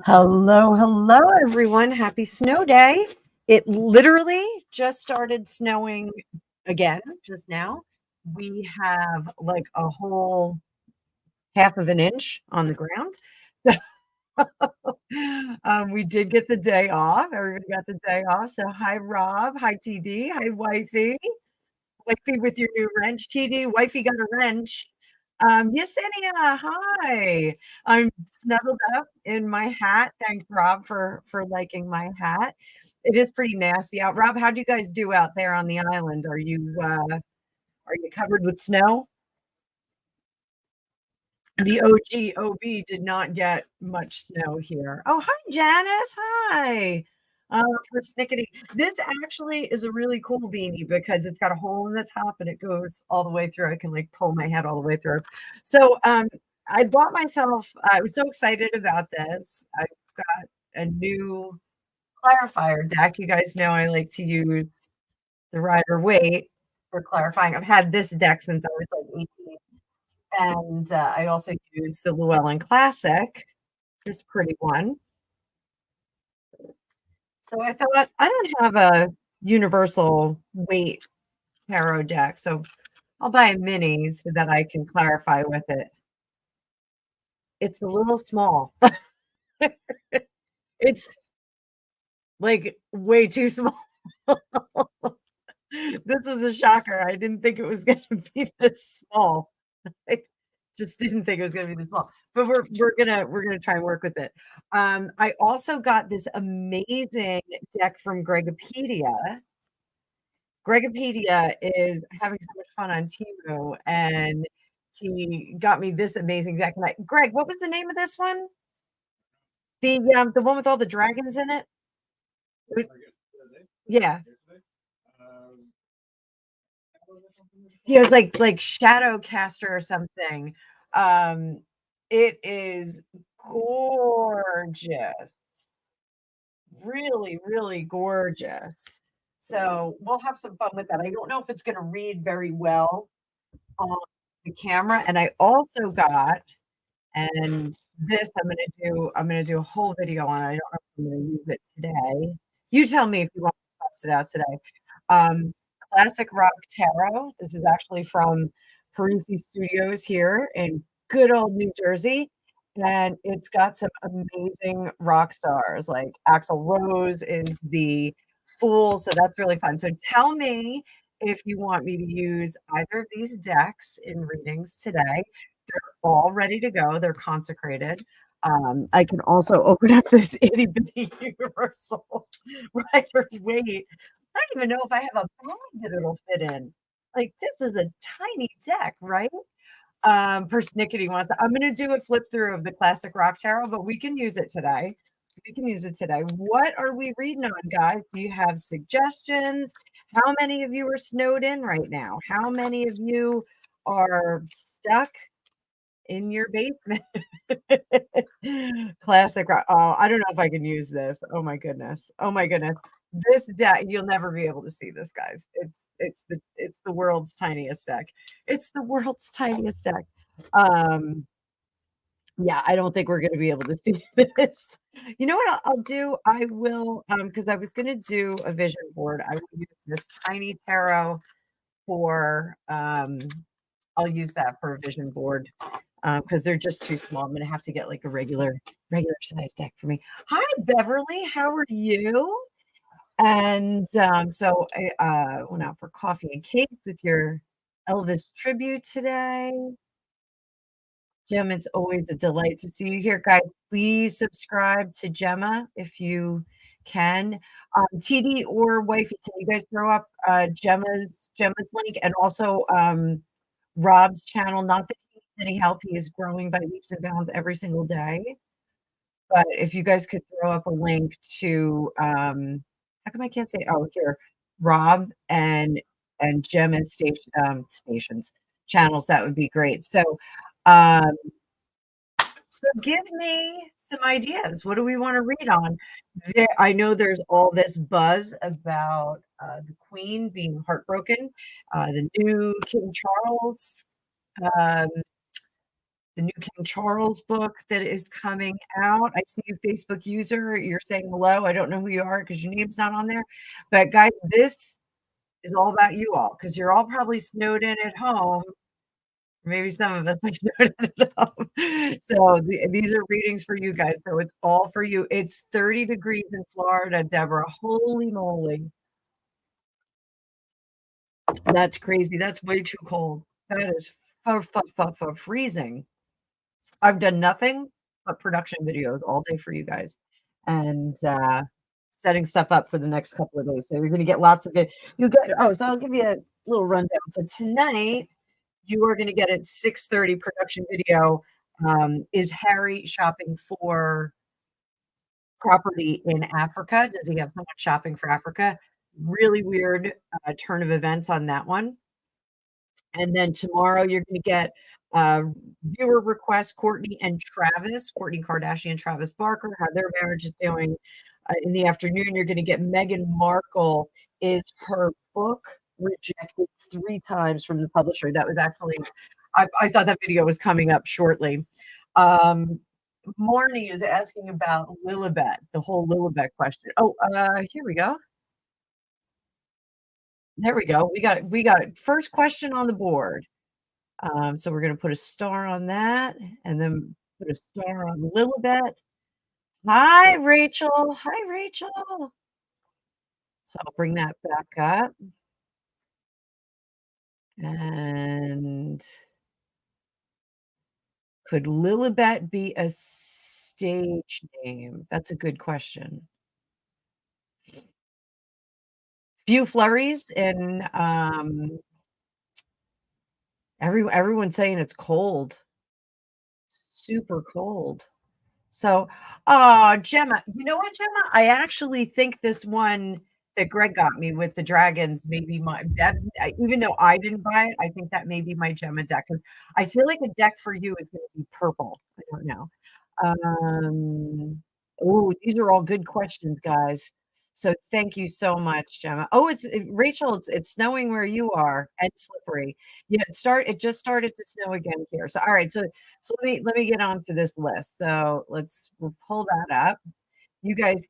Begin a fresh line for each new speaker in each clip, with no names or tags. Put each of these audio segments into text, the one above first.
Hello, hello, everyone. Happy snow day. It literally just started snowing again just now. We have like a whole half of an inch on the ground. So we did get the day off. Everybody got the day off. So hi, Rob. Hi, TD. Hi, Wifey. Wifey with your new wrench. TD, Wifey got a wrench. Yesenia, hi. I'm snuggled up in my hat. Thanks, Rob, for liking my hat. It is pretty nasty out. Rob, how do you guys do out there on the island? Are you covered with snow? The OG OB did not get much snow here. Oh, hi, Janice. Hi. Persnickety. This actually is a really cool beanie because it's got a hole in the top and it goes all the way through. I can like pull my head all the way through. So I bought myself, I was so excited about this. I've got a new clarifier deck. You guys know I like to use the Rider Waite for clarifying. I've had this deck since I was like 18. And I also use the Llewellyn Classic, this pretty one. So I thought I don't have a universal weight tarot deck, so I'll buy a mini so that I can clarify with it. It's a little small. It's like way too small. This was a shocker. I didn't think it was going to be this small. I just didn't think it was going to be this small. But we're gonna try and work with it. I also got this amazing deck from Gregopedia. Gregopedia is having so much fun on Temu, and he got me this amazing deck. Greg, what was the name of this one? The one with all the dragons in it? Yeah. Yeah, it was like Shadowcaster or something. It is gorgeous. Really, really gorgeous. So we'll have some fun with that. I don't know if it's gonna read very well on the camera. And I also got, and this I'm gonna do a whole video on it. I don't know if I'm gonna use it today. You tell me if you want to test it out today. Um, Classic Rock Tarot. This is actually from Parisi Studios here in good old New Jersey. And it's got some amazing rock stars. Like Axl Rose is the Fool. So that's really fun. So tell me if you want me to use either of these decks in readings today. They're all ready to go. They're consecrated. I can also open up this itty bitty universal Rider Waite. I don't even know if I have a bag that it'll fit in. Like this is a tiny deck, right? Persnickety wants to, I'm gonna do a flip through of the classic rock tarot, but we can use it today. We can use it today. What are we reading on, guys? Do you have suggestions? How many of you are snowed in right now? How many of you are stuck in your basement? Classic rock. Oh, I don't know if I can use this. Oh my goodness. Oh my goodness. This deck, you'll never be able to see this, guys. It's the world's tiniest deck. It's the world's tiniest deck. Um, yeah, I don't think we're gonna be able to see this. You know what I'll do? I will, because I was gonna do a vision board. I will use this tiny tarot for I'll use that for a vision board because they're just too small. I'm gonna have to get like a regular size deck for me. Hi, Beverly. How are you? And so I went out for coffee and cakes with your Elvis tribute today. Jim, it's always a delight to see you here. Guys, please subscribe to Gemma if you can. TD or Wifey, can you guys throw up Gemma's link and also Rob's channel? Not that he needs any help, he is growing by leaps and bounds every single day. But if you guys could throw up a link to how come I can't say here, Rob and Gemma's stations channels, that would be great. Um so give me some ideas. What do we want to read on? I know there's all this buzz about the Queen being heartbroken, the new King Charles, um, the new King Charles book that is coming out. I see you, Facebook user. You're saying hello. I don't know who you are because your name's not on there. But guys, this is all about you all because you're all probably snowed in at home. Maybe some of us are snowed in at home. So these are readings for you guys. So it's all for you. It's 30 degrees in Florida, Deborah. Holy moly. That's crazy. That's way too cold. That is freezing. I've done nothing but production videos all day for you guys and, setting stuff up for the next couple of days. So you're gonna get lots of it. You get so I'll give you a little rundown. So tonight, you are gonna get at 6:30 production video, is Harry shopping for property in Africa? Does he have someone shopping for Africa? Really weird, turn of events on that one. And then tomorrow you're gonna get, uh, viewer requests, Kourtney Kardashian, Travis Barker, how their marriage is doing. In the afternoon, you're gonna get Meghan Markle. Is her book rejected 3 times from the publisher? That was actually I thought that video was coming up shortly. Um, Marnie is asking about Lilibet, the whole Lilibet question. Oh, here we go. There we go. We got it. First question on the board. So we're gonna put a star on that and then put a star on Lilibet. Hi, Rachel. Hi, Rachel. So I'll bring that back up. And could Lilibet be a stage name? That's a good question. Few flurries and everyone's saying it's cold, super cold. So, oh, Gemma, you know what, Gemma? I actually think this one that Greg got me with the dragons may be my that even though I didn't buy it, I think that may be my Gemma deck because I feel like a deck for you is gonna be purple. I don't know. Ooh, these are all good questions, guys. So thank you so much, Gemma. Oh, Rachel, it's snowing where you are and slippery. Yeah, it just started to snow again here. So all right, so let me get on to this list. So we'll pull that up. You guys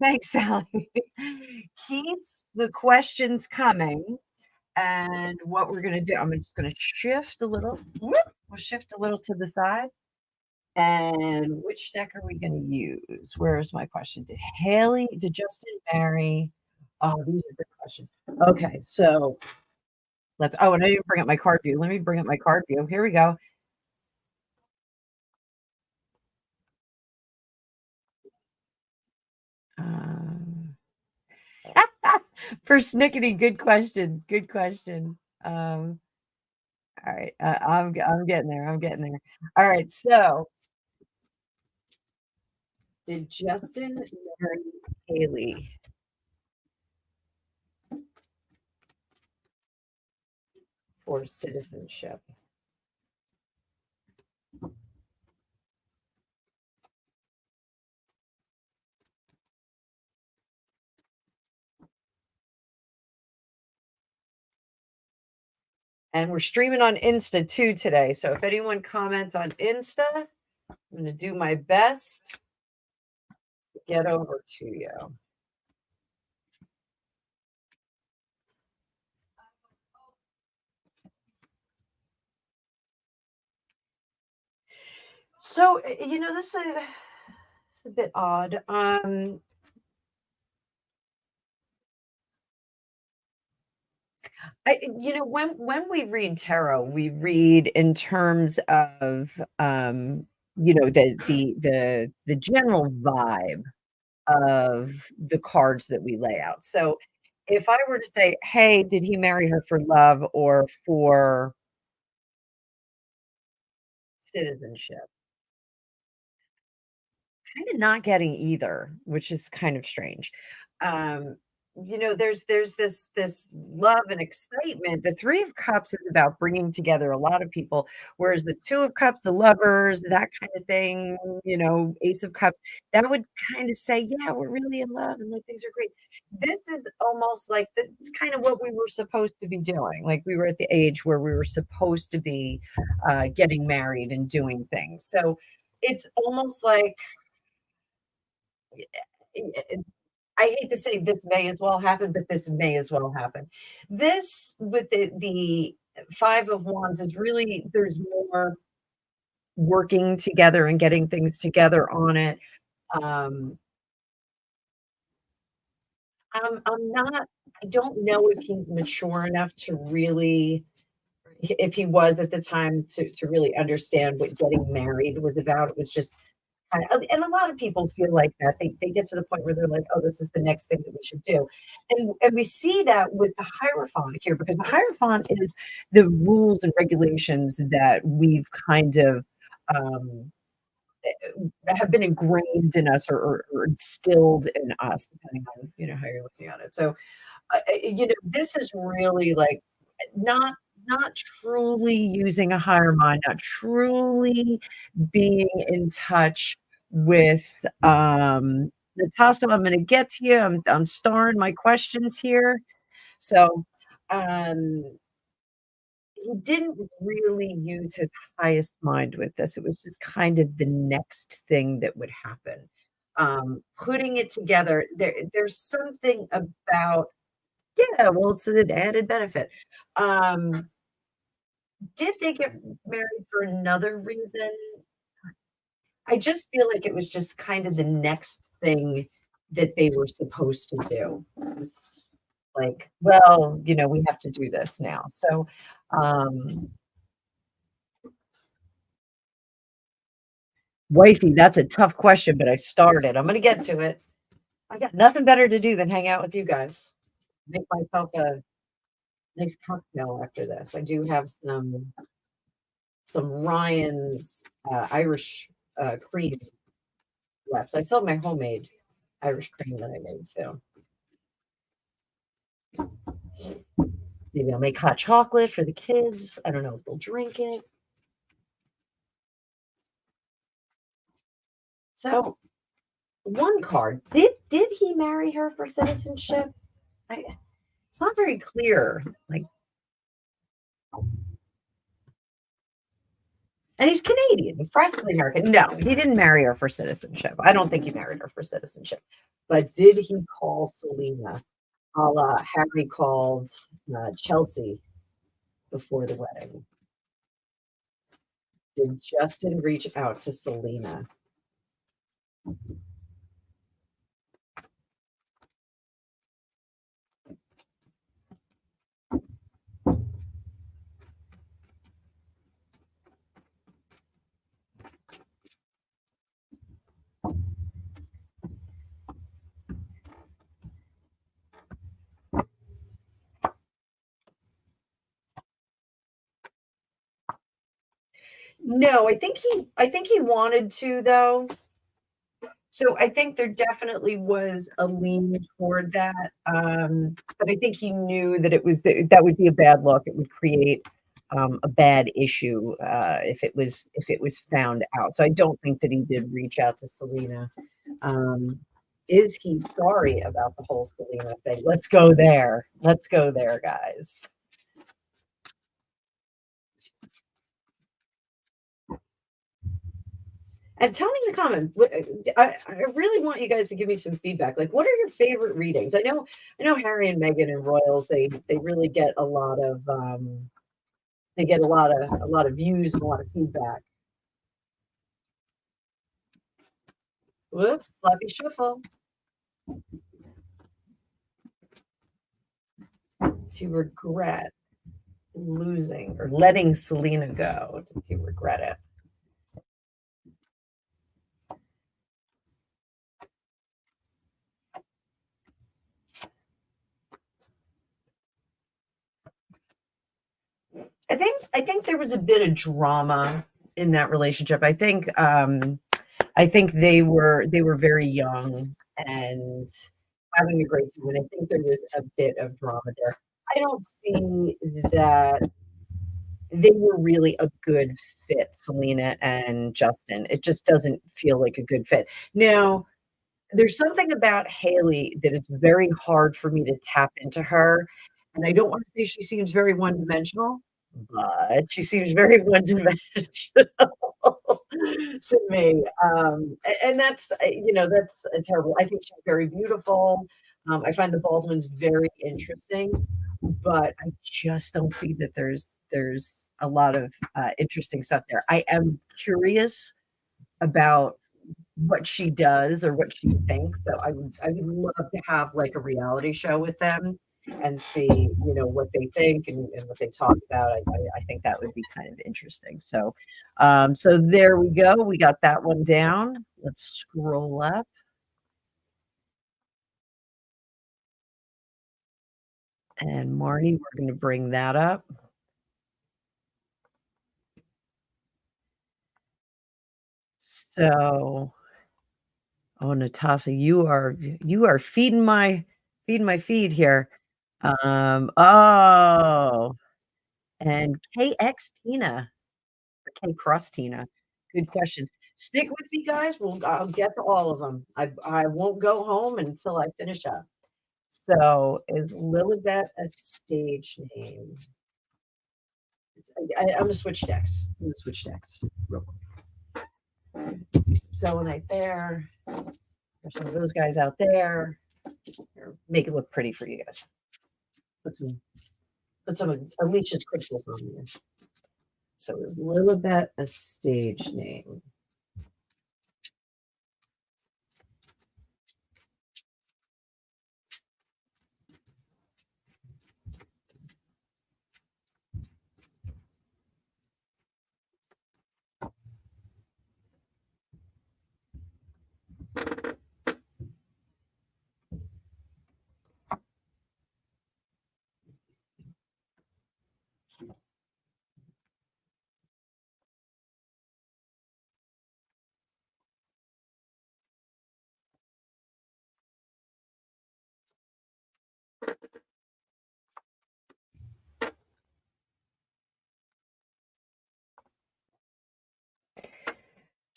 thanks, Sally. Keep the questions coming. And what we're gonna do, I'm just gonna shift a little. Whoop, we'll shift a little to the side. And which deck are we gonna use? Where's my question? Did Justin marry? Oh, these are good questions. Okay, so and I didn't bring up my card view. Let me bring up my card view. Here we go. Um, Persnickety, good question. Good question. All right, I'm getting there. I'm getting there. All right, so did Justin marry Haley for citizenship? And we're streaming on Insta too today. So if anyone comments on Insta, I'm going to do my best to get over to you. So, this is a bit odd. When we read tarot, we read in terms of the general vibe of the cards that we lay out. So if I were to say, "Hey, did he marry her for love or for citizenship?" Kinda not getting either, which is kind of strange. Um, there's this love and excitement. The Three of Cups is about bringing together a lot of people, whereas the Two of Cups, the lovers, that kind of thing, Ace of Cups, that would kind of say, yeah, we're really in love and like things are great. This is almost like it's kind of what we were supposed to be doing. Like we were at the age where we were supposed to be getting married and doing things. So it's almost like I hate to say this may as well happen, but this may as well happen. This with the Five of Wands is really there's more working together and getting things together on it. Um, I'm not. I don't know if he's mature enough to really, if he was at the time to really understand what getting married was about. It was just and a lot of people feel like that. They get to the point where they're like, "Oh, this is the next thing that we should do," and we see that with the Hierophant here because the Hierophant is the rules and regulations that we've kind of um, have been ingrained in us or instilled in us, depending on how you're looking at it. So, this is really like not not truly using a higher mind, not truly being in touch with Natasha. I'm going to get to you. I'm starring my questions here. So, um, he didn't really use his highest mind with this. It was just kind of the next thing that would happen. Putting it together, there's something about, yeah, well, it's an added benefit. Um, did they get married for another reason? I just feel like it was just kind of the next thing that they were supposed to do. It was like, well, we have to do this now. So, um, wifey, that's a tough question, but I started. I'm going to get to it. I got nothing better to do than hang out with you guys. Make myself a nice cocktail after this. I do have some Ryan's Irish cream left. I still have my homemade Irish cream that I made too. Maybe I'll make hot chocolate for the kids. I don't know if they'll drink it. So, one card. Did he marry her for citizenship? It's not very clear. Like, and he's Canadian. He's practically American. No, he didn't marry her for citizenship. I don't think he married her for citizenship. But did he call Selena, a la Harry called Chelsea before the wedding? Did Justin reach out to Selena? No, I think he wanted to though. So I think there definitely was a lean toward that. But I think he knew that that would be a bad look. It would create a bad issue if it was found out. So I don't think that he did reach out to Selena. Um, is he sorry about the whole Selena thing? Let's go there. Let's go there, guys. And tell me in the comments. I really want you guys to give me some feedback. Like, what are your favorite readings? I know Harry and Meghan and Royals. They really get a lot of a lot of views and a lot of feedback. Whoops, sloppy shuffle. To regret losing or letting Selena go. Does he regret it? I think there was a bit of drama in that relationship. I think they were very young and having a great time, and I think there was a bit of drama there. I don't see that they were really a good fit, Selena and Justin. It just doesn't feel like a good fit. Now, there's something about Haley that is very hard for me to tap into her, and I don't wanna say she seems very one-dimensional, but she seems very one-dimensional to me, and that's, that's, terrible. I think she's very beautiful. I find the Baldwins very interesting, but I just don't see that there's a lot of, interesting stuff there. I am curious about what she does or what she thinks. So I would love to have like a reality show with them and see, what they think and what they talk about. I think that would be kind of interesting. So there we go. We got that one down. Let's scroll up and Marnie, we're going to bring that up. So, oh, Natasha, you are feeding my feed here. Oh, and KX Tina or K Cross Tina. Good questions. Stick with me, guys. I'll get to all of them. I won't go home until I finish up. So, is Lilibet a stage name? I'm gonna switch decks. I'm gonna switch decks real quick. Do some selenite there. There's some of those guys out there. Here, make it look pretty for you guys. Put some of Alicia's crystals on there. So is Lilibet a stage name?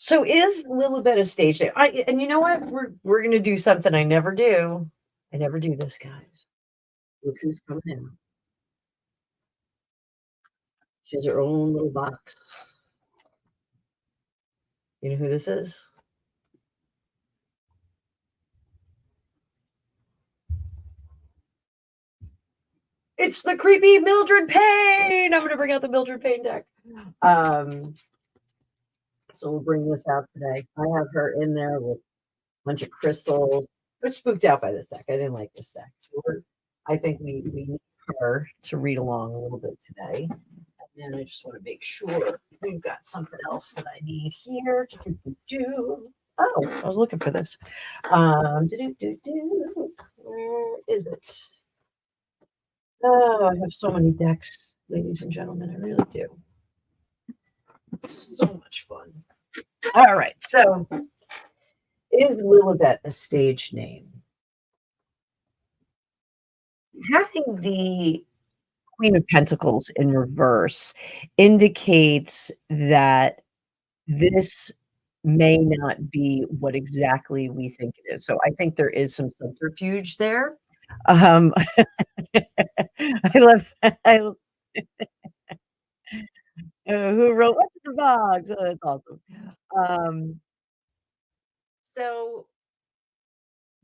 So is Lilibet a stage name? And you know what? We're gonna do something I never do. I never do this, guys. Look who's coming in. She has her own little box. You know who this is? It's the creepy Mildred Payne. I'm gonna bring out the Mildred Payne deck. Um, so we'll bring this out today. I have her in there with a bunch of crystals. I was spooked out by this deck. I didn't like this deck. So I think we need her to read along a little bit today. And I just want to make sure we've got something else that I need here. Oh, I was looking for this. Where is it? Oh, I have so many decks, ladies and gentlemen. I really do. It's so much fun. All right. So, is Lilibet a stage name? Having the Queen of Pentacles in reverse indicates that this may not be what exactly we think it is. So I think there is some subterfuge there. Um, I love who wrote What's in the Box? Oh, that's awesome. Um, so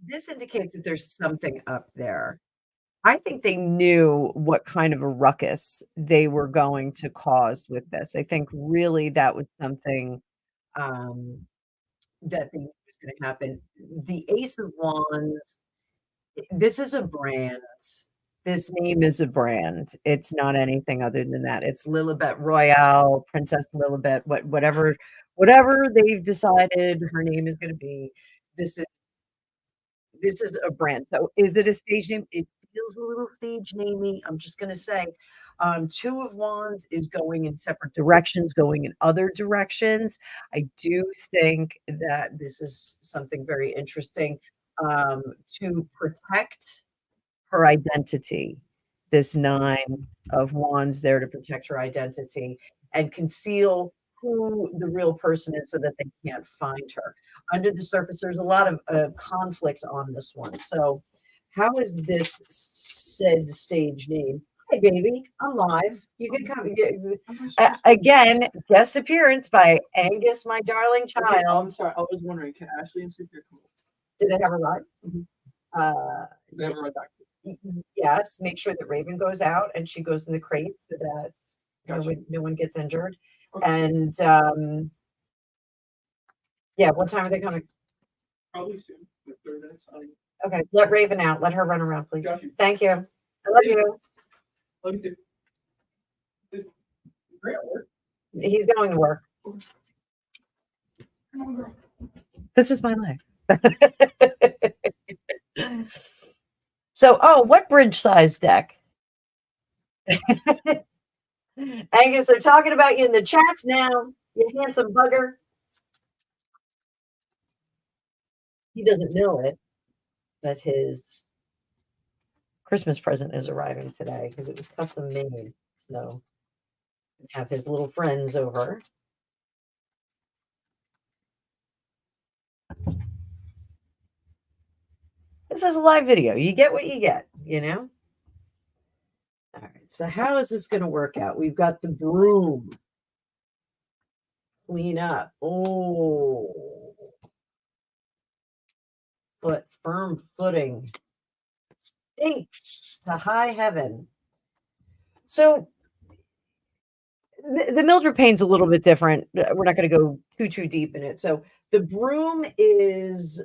this indicates that there's something up there. I think they knew what kind of a ruckus they were going to cause with this. I think really that was something um, that they knew was going to happen. The Ace of Wands, this is a brand. This name is a brand. It's not anything other than that. It's Lilibet Royale, Princess Lilibet, whatever they've decided her name is going to be. This is this is a brand. So is it a stage name? It feels a little stage namey. I'm just gonna say, Two of Wands is going in separate directions, going in other directions. I do think that this is something very interesting. to protect her identity. This 9 of Wands there to protect her identity and conceal who the real person is so that they can't find her. Under the surface, there's a lot of conflict on this one. So, how is this said stage name? Hey, baby, I'm live. You can come. Again, guest appearance by Angus, my darling
Okay, I'm
child.
sorry. I was wondering, can Ashley and Sophia come over?
Did they have a ride?
They have a ride back.
Yes, make sure that Raven goes out and she goes in the crate so that
Gotcha.
no one gets injured.
Okay.
And yeah, what time are they coming?
Probably soon, like 30 minutes.
Okay, let Raven out. Let her run around, please.
Got you.
Thank you. I love you.
Love you too. Great at work.
He's going to work.
Come on, girl.
This is my life. So, oh, what bridge size deck? Angus, they're talking about you in the chats now, you handsome bugger. He doesn't know it, but his Christmas present is arriving today because it was custom made. So, we have his little friends over. This is a live video. You get what you get, you know? All right. So, how is this going to work out? We've got the broom. Clean up. Oh. But firm footing. Stinks to high heaven. So, the Mildred Payne's a little bit different. We're not going to go too deep in it. So the broom is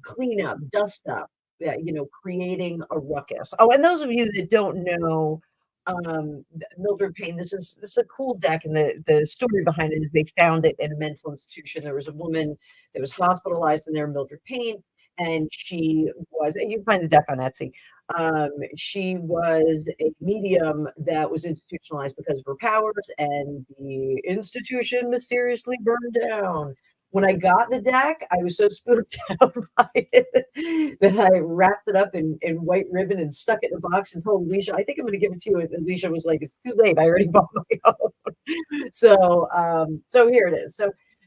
clean up, dust up, creating a ruckus. Oh, and those of you that don't know Mildred Payne, this is a cool deck, and the story behind it is they found it in a mental institution. There was a woman that was hospitalized in there, Mildred Payne, and she was. And you can find the deck on Etsy. She was a medium that was institutionalized because of her powers, and the institution mysteriously burned down. When I got the deck, I was so spooked out by it that I wrapped it up in white ribbon and stuck it in a box and told Alicia, I think I'm going to give it to you. And Alicia was like, it's too late. I already bought my own. So here it is.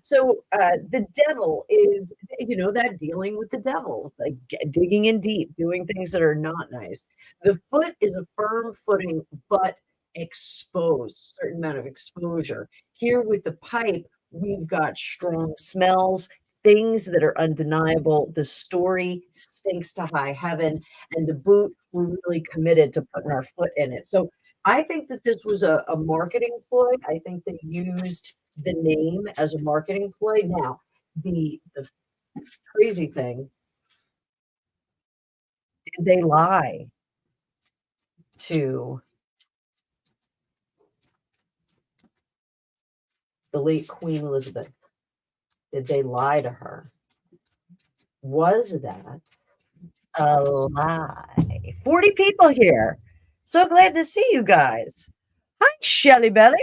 So the devil is, that dealing with the devil, like digging in deep, doing things that are not nice. The foot is a firm footing, but exposed, certain amount of exposure. Here with the pipe, we've got strong smells, things that are undeniable. The story stinks to high heaven, and the boot, we're really committed to putting our foot in it. So I think that this was a marketing ploy. I think they used the name as a marketing ploy. Now, the crazy thing, did they lie to the late Queen Elizabeth? Did they lie to her? Was that a lie? 40 people here. So glad to see you guys. Hi, Shelly Belly.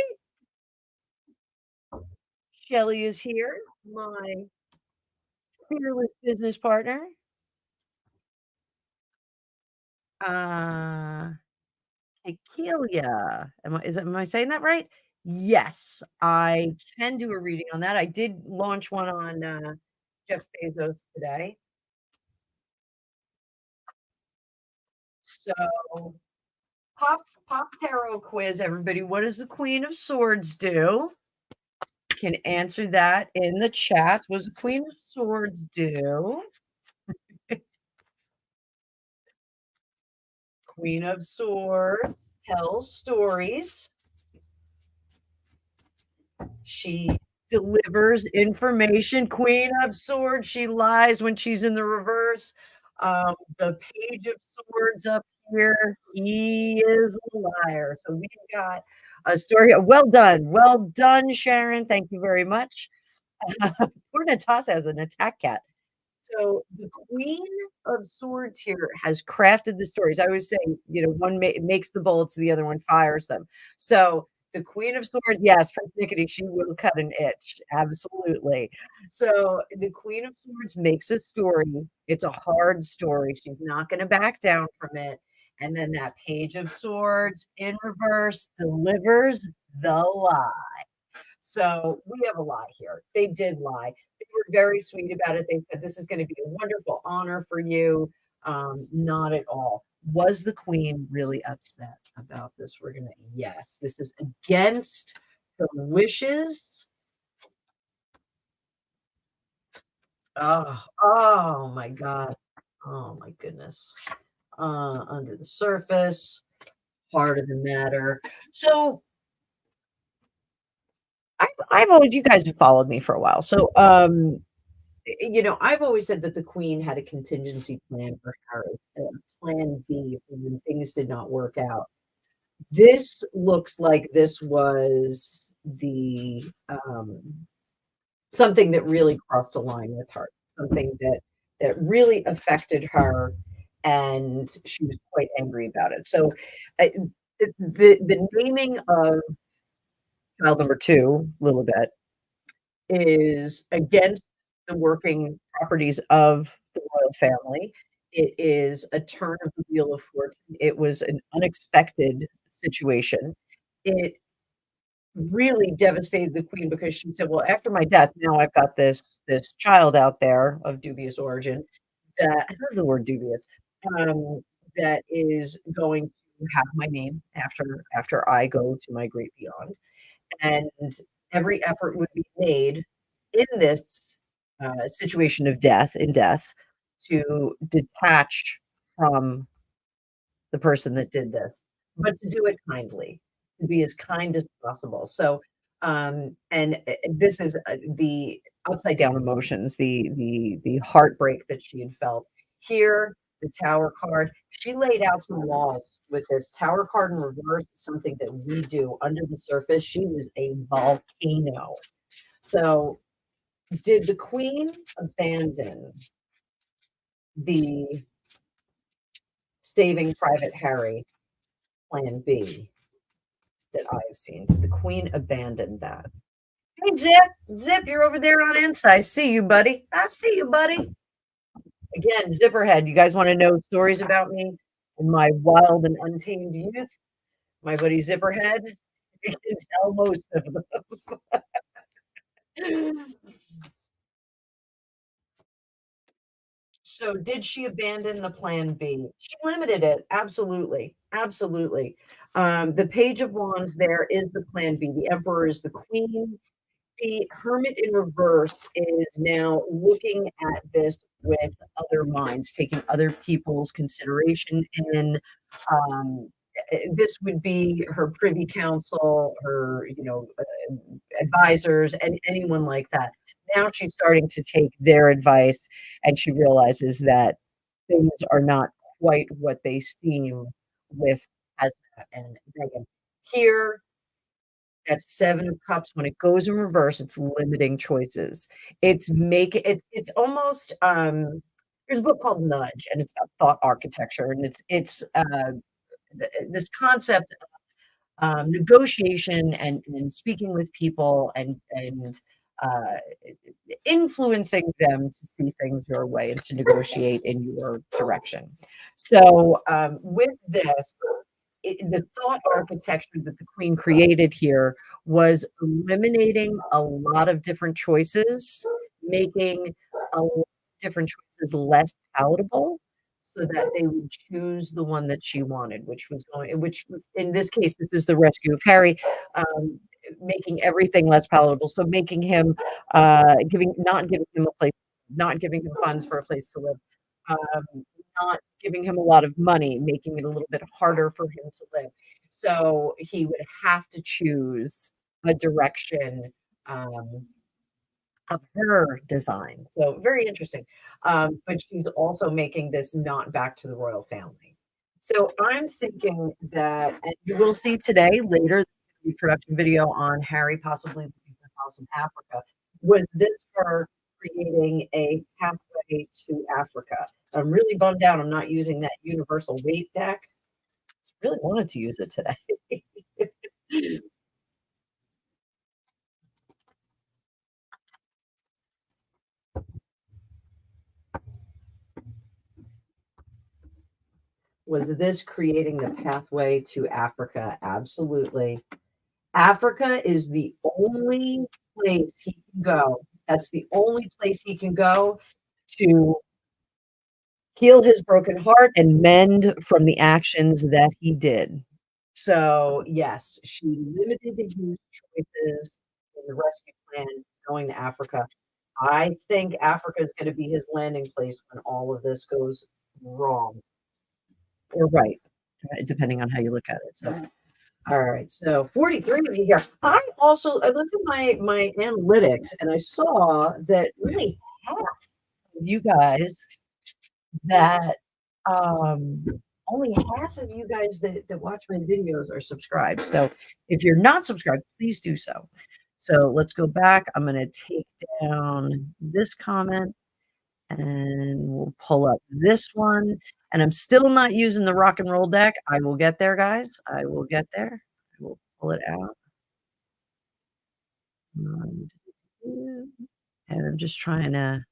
Shelly is here, my fearless business partner. Akelia. Am I saying that right? Yes, I can do a reading on that. I did launch one on Jeff Bezos today. So pop tarot quiz, everybody. What does the Queen of Swords do? Can answer that in the chat. What does the Queen of Swords do? Queen of Swords tells stories. She delivers information. Queen of Swords, she lies when she's in the reverse. The Page of Swords up here, he is a liar. So we've got a story. Well done, Sharon. Thank you very much. Poor Natasha has an attack cat. So the Queen of Swords here has crafted the stories. I always say, one makes the bullets, the other one fires them. So The Queen of Swords, yes, persnickety, she will cut an itch, absolutely. So, the Queen of Swords makes a story, it's a hard story, she's not gonna back down from it, and then that Page of Swords in reverse delivers the lie. So, we have a lie here. They did lie. They were very sweet about it. They said, "This is gonna be a wonderful honor for you." Not at all. Was the queen really upset about this? We're gonna yes, this is against the wishes. Oh my God. Oh my goodness. Under the surface, heart of the matter. So I've always you guys have followed me for a while. So I've always said that the queen had a contingency plan for Harry, a plan B for when things did not work out. This looks like this was the something that really crossed a line with her, something that really affected her, and she was quite angry about it. So, the naming of child number 2, Lilibet, is against the working properties of the royal family. It is a turn of the wheel of fortune. It was an unexpected situation. It really devastated the queen because she said, "Well, after my death, now I've got this child out there of dubious origin that" I love the word dubious, um, "that is going to have my name after I go to my great beyond." And every effort would be made in this, situation of death, to detach from the person that did this, but to do it kindly, to be as kind as possible. So, this is, the upside down emotions, the heartbreak that she had felt. Here, the Tower card, she laid out some laws with this Tower card in reverse, something that we do under the surface. She was a volcano. So, did the queen abandon the Saving Private Harry plan B that I have seen? Did the queen abandon that? Hey, Zip, you're over there on Insta. I see you, buddy. I see you, buddy. Again, Zipperhead. You guys want to know stories about me in my wild and untamed youth? My buddy Zipperhead. You can tell most of them. So, did she abandon the plan B? She limited it. Absolutely. Absolutely. The Page of Wands there is the plan B. The Emperor is the queen. The Hermit in reverse is now looking at this with other minds, taking other people's consideration in. Um, this would be her privy council, her, advisors, and anyone like that. Now she's starting to take their advice, and she realizes that things are not quite what they seem with Hazmat and Megan. Here, that 7 of cups, when it goes in reverse, it's limiting choices. It's almost, there's a book called Nudge, and it's about thought architecture, and this concept of, negotiation and speaking with people and, uh, influencing them to see things your way and to negotiate in your direction. So, with this, the thought architecture that the queen created here was eliminating a lot of different choices, making a lot of different choices less palatable so that they would choose the one that she wanted, which in this case, this is the rescue of Harry, making everything less palatable. So making him, not giving him a place, not giving him funds for a place to live, um, not giving him a lot of money, making it a little bit harder for him to live. So he would have to choose a direction, um, of her design. So very interesting. But she's also making this not back to the royal family. So I'm thinking that, and you will see today, later, the production video on Harry possibly leaving the house in Africa. Was this her creating a pathway to Africa? I'm really bummed out I'm not using that universal weight deck. Really wanted to use it today. Was this creating the pathway to Africa? Absolutely. Africa is the only place he can go. That's the only place he can go to heal his broken heart and mend from the actions that he did. So, yes, she limited his choices in the rescue plan going to Africa. I think Africa is going to be his landing place when all of this goes wrong or right, depending on how you look at it. So, all right, so 43 of you here. I looked at my analytics and I saw that really half of you guys that um only half of you guys that watch my videos are subscribed. So if you're not subscribed, please do so. So let's go back. I'm going to take down this comment and we'll pull up this one. And I'm still not using the rock and roll deck. I will get there, guys. I will get there. I will pull it out. And I'm just trying to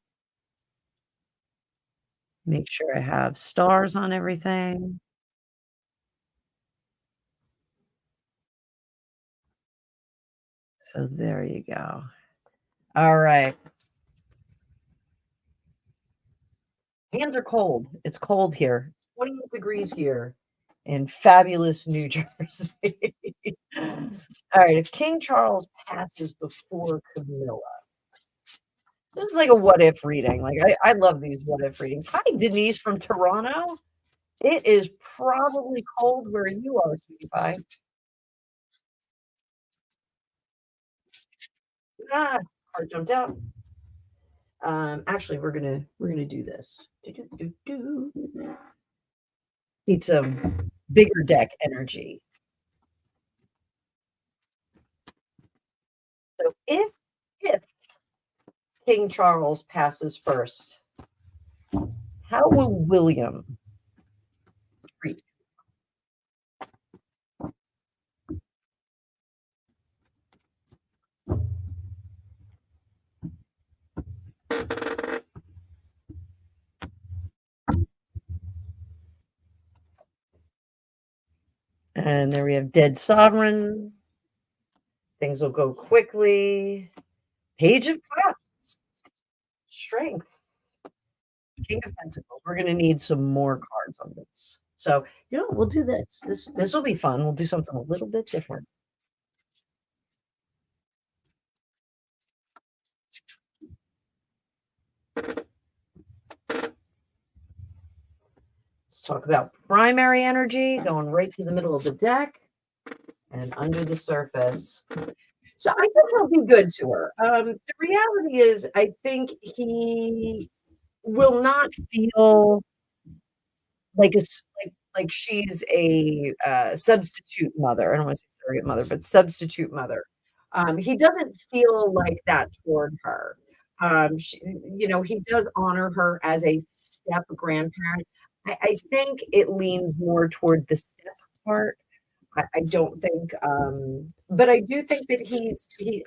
make sure I have stars on everything. So there you go. All right. Hands are cold. It's cold here. 28 degrees here in fabulous New Jersey. All right. If King Charles passes before Camilla, this is like a what if reading. Like, I love these what if readings. Hi, Denise from Toronto. It is probably cold where you are, sweetie pie. Ah, card jumped out. Actually, we're gonna do this. Need some bigger deck energy. So if King Charles passes first, how will William treat? And there we have Dead Sovereign. Things will go quickly. Page of Cups. Strength. King of Pentacles. We're going to need some more cards on this. So, we'll do this. This will be fun. We'll do something a little bit different. Let's talk about primary energy, going right to the middle of the deck and under the surface. So I think he'll be good to her. The reality is, I think he will not feel like like she's a substitute mother. I don't want to say surrogate mother, but substitute mother. He doesn't feel like that toward her. He does honor her as a step grandparent. I think it leans more toward the step part. I don't think, but I do think that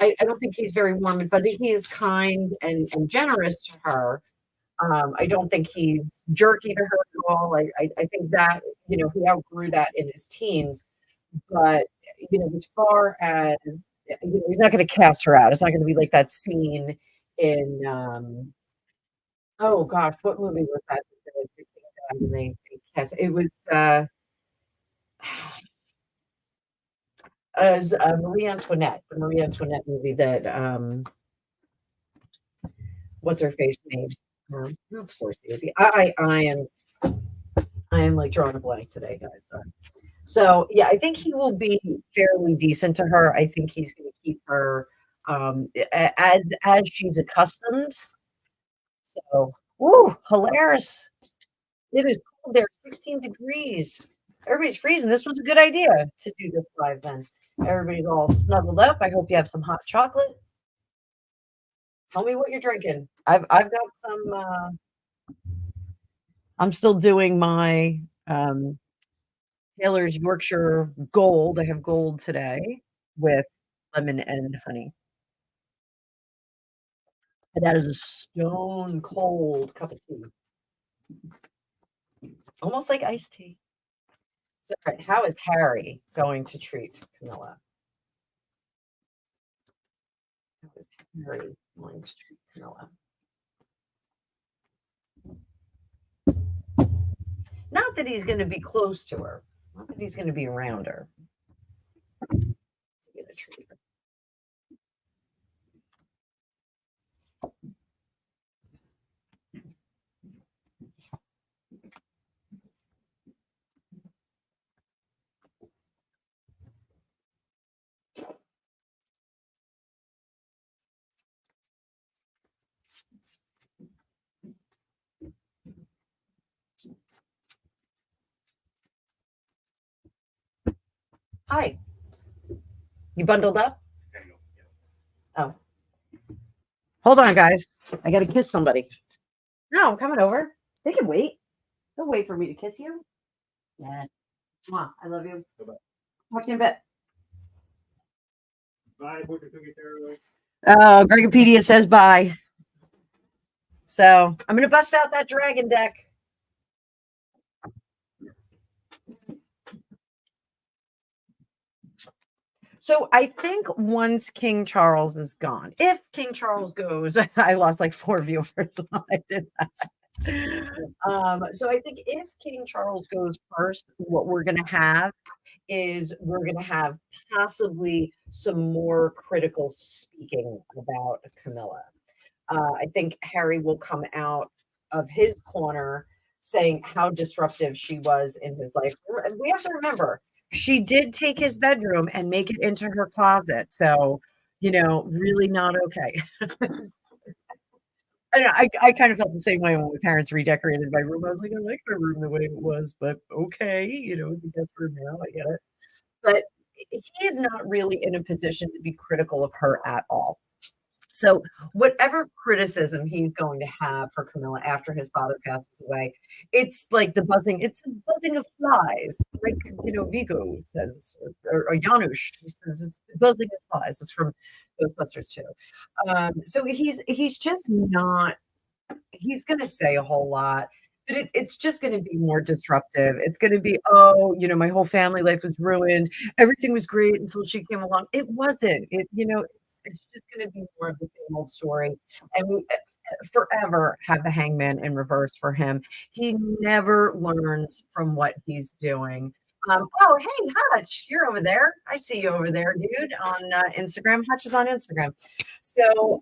I don't think he's very warm and fuzzy. He is kind and generous to her. I don't think he's jerky to her at all. I think that, he outgrew that in his teens. But, as far as, he's not going to cast her out. It's not going to be like that scene in, oh gosh, what movie was that? It was, as Marie Antoinette, the Marie Antoinette movie that what's her face name? Not Scorsese. I am like drawing a blank today, guys. Sorry. So yeah, I think he will be fairly decent to her. I think he's going to keep her as she's accustomed. So, woo, hilarious! It is cold there, 16 degrees. Everybody's freezing. This was a good idea to do this live then. Everybody's all snuggled up. I hope you have some hot chocolate. Tell me what you're drinking. I've got some. I'm still doing my Taylor's Yorkshire Gold. I have gold today with lemon and honey. And that is a stone cold cup of tea. Almost like iced tea. So, all right, how is Harry going to treat Camilla? How is Harry going to treat Camilla? Not that he's going to be close to her. Not that he's going to be around her. He's going to treat her. Hi. You bundled up? Oh. Hold on, guys. I got to kiss somebody. No, I'm coming over. They can wait. They'll wait for me to kiss you. Yeah. Come on. I love you.
Bye-bye.
Talk to you in a bit.
Bye, FortuneCookiesTarot.
Gregopedia says bye. So I'm going to bust out that dragon deck. So I think once King Charles is gone, if King Charles goes, I lost like 4 viewers while I did that. So I think if King Charles goes first, what we're going to have is we're going to have possibly some more critical speaking about Camilla. I think Harry will come out of his corner saying how disruptive she was in his life. We have to remember, she did take his bedroom and make it into her closet. So, really not okay. I kind of felt the same way when my parents redecorated my room. I was like, I like my room the way it was, but okay, it's a guest room now. I get it. But he is not really in a position to be critical of her at all. So whatever criticism he's going to have for Camilla after his father passes away, it's like it's the buzzing of flies. Like, Vigo says, or Janusz, he says it's the buzzing of flies. It's from Ghostbusters too. So he's just not, he's going to say a whole lot, but it's just going to be more disruptive. It's going to be, oh, my whole family life was ruined. Everything was great until she came along. It wasn't. It's just going to be more of the same old story. And we forever have the hangman in reverse for him. He never learns from what he's doing. Oh, hey, Hutch, you're over there. I see you over there, dude, on Instagram. Hutch is on Instagram. So,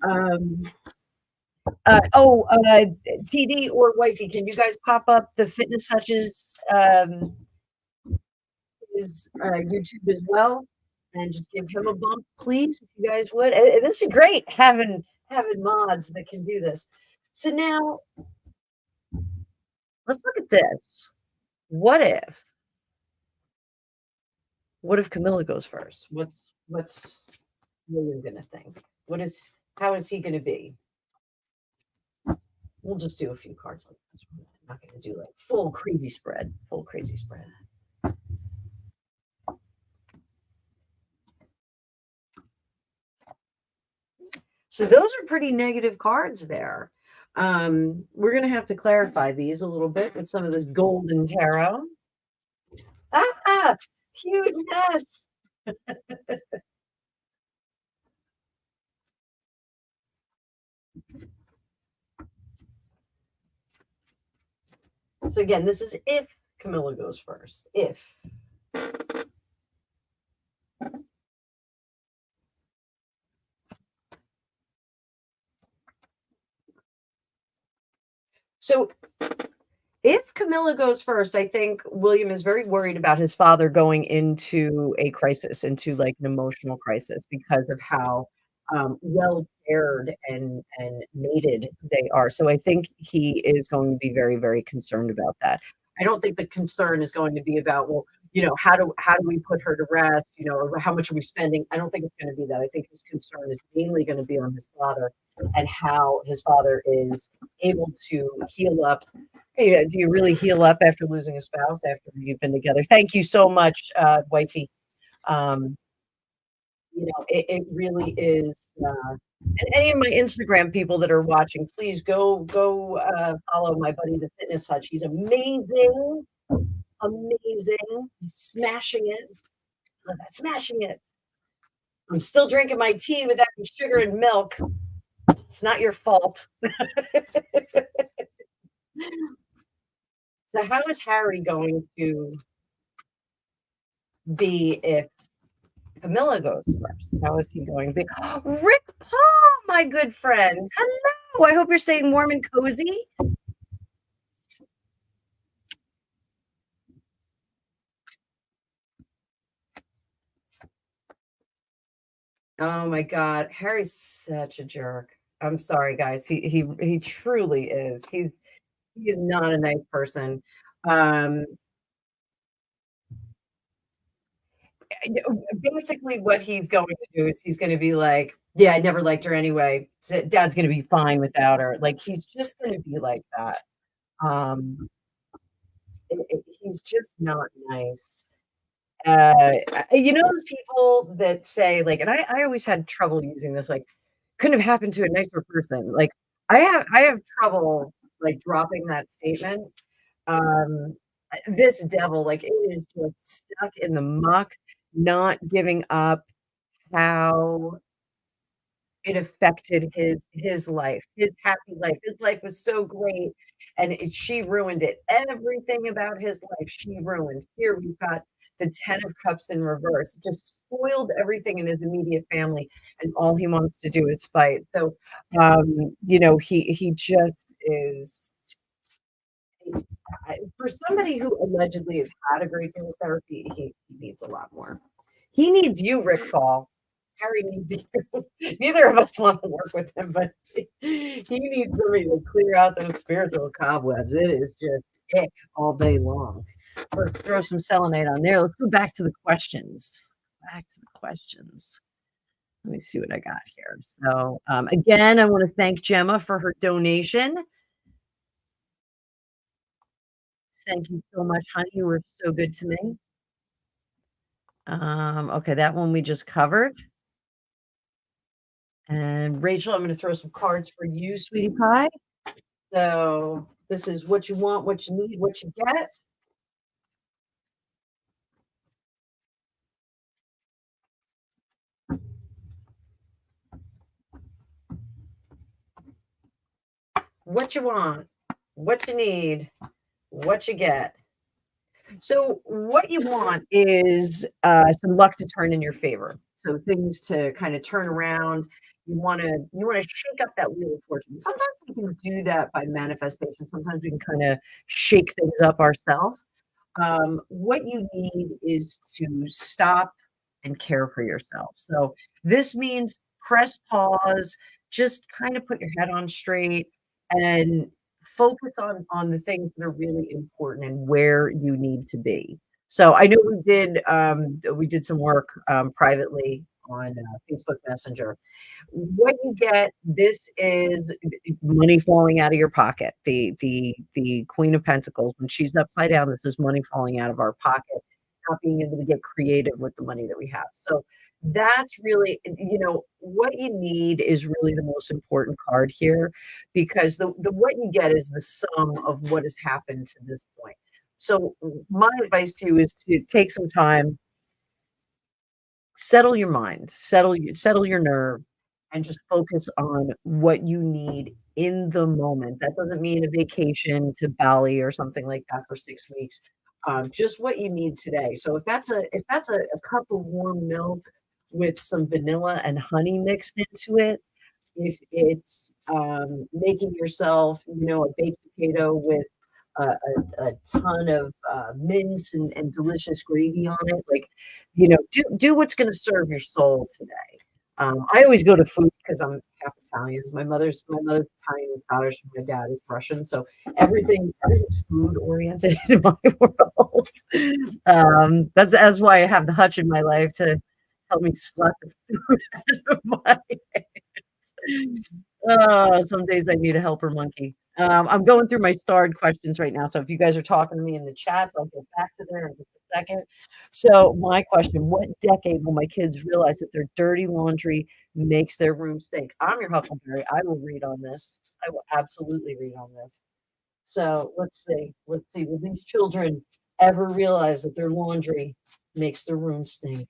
TD or Wifey, can you guys pop up the Fitness Hutch's his YouTube as well, and just give him a bump, please, if you guys would. This is great having mods that can do this. So now let's look at this. What if Camilla goes first? What's William gonna think? How is he gonna be? We'll just do a few cards on this one. I'm not going to do like full crazy spread. So those are pretty negative cards there. We're going to have to clarify these a little bit with some of this golden tarot. Huge mess. So again, this is if Camilla goes first. If. So if Camilla goes first, I think William is very worried about his father going into a crisis, into like an emotional crisis, because of how well paired and mated they are. So I think he is going to be very, very concerned about that. I don't think the concern is going to be about, well, how do we put her to rest, or how much are we spending? I don't think it's going to be that. I think his concern is mainly going to be on his father and how his father is able to heal up. Hey, do you really heal up after losing a spouse after you've been together? Thank you so much, Wifey. It really is. And any of my Instagram people that are watching, please go follow my buddy, the Fitness Hutch. He's amazing amazing. He's smashing it. Look at that, smashing it. I'm still drinking my tea without any sugar and milk. It's not your fault. So how is Harry going to be if Camilla goes first? How is he going to be? Rick Paul, my good friend. Hello. I hope you're staying warm and cozy. Oh my God, Harry's such a jerk. I'm sorry, guys. He truly is. He's not a nice person. Um, Basically, what he's going to do is he's going to be like, "Yeah, I never liked her anyway. Dad's going to be fine without her." Like he's just going to be like that. Um, he's just not nice. You know those people that say like, and I always had trouble using this, like, couldn't have happened to a nicer person. Like, I have trouble like dropping that statement. This devil, like, it is just stuck in the muck, not giving up how it affected his life, his happy life. His life was so great, and she ruined it. Everything about his life, she ruined. Here we've got the 10 of cups in reverse, just spoiled everything in his immediate family, and all he wants to do is fight. So, he just is for somebody who allegedly has had a great deal of therapy, he needs a lot more. He needs you, Rick Paul. Harry needs you. Neither of us want to work with him, but he needs somebody to clear out those spiritual cobwebs. It is just ick all day long. Let's throw some selenite on there. Let's go back to the questions. Back to the questions. Let me see what I got here. So, again, I want to thank Gemma for her donation. Thank you so much, honey. You were so good to me. Okay, that one we just covered. And Rachel, I'm going to throw some cards for you, sweetie pie. So this is what you want, what you need, what you get. What you want, what you need, what you get. So what you want is some luck to turn in your favor. So things to kind of turn around. You want to shake up that wheel of fortune. Sometimes we can do that by manifestation. Sometimes we can kind of shake things up ourselves. What you need is to stop and care for yourself. So this means press pause, just kind of put your head on straight and focus on the things that are really important and where you need to be. So I know we did some work privately on Facebook Messenger. What you get, this is money falling out of your pocket. The Queen of Pentacles, when she's upside down, this is money falling out of our pocket, not being able to get creative with the money that we have. So that's really, what you need is really the most important card here because the what you get is the sum of what has happened to this point. So my advice to you is to take some time, settle your mind, settle your nerves, and just focus on what you need in the moment. That doesn't mean a vacation to Bali or something like that for 6 weeks. Just what you need today. So if that's a cup of warm milk with some vanilla and honey mixed into it, if it's making yourself, a baked potato with a ton of mince and delicious gravy on it, like, do what's going to serve your soul today. I always go to food because I'm half Italian. My mother's Italian and Scottish, and my dad is Russian, so everything's food oriented in my world. That's why I have the hutch in my life to help me slap the food out of my Oh, some days I need a helper monkey. I'm going through my starred questions right now. So if you guys are talking to me in the chats, I'll get back to there in just a second. So my question, what decade will my kids realize that their dirty laundry makes their room stink? I'm your Huckleberry. I will read on this. I will absolutely read on this. So let's see. Let's see. Will these children ever realize that their laundry makes their room stink.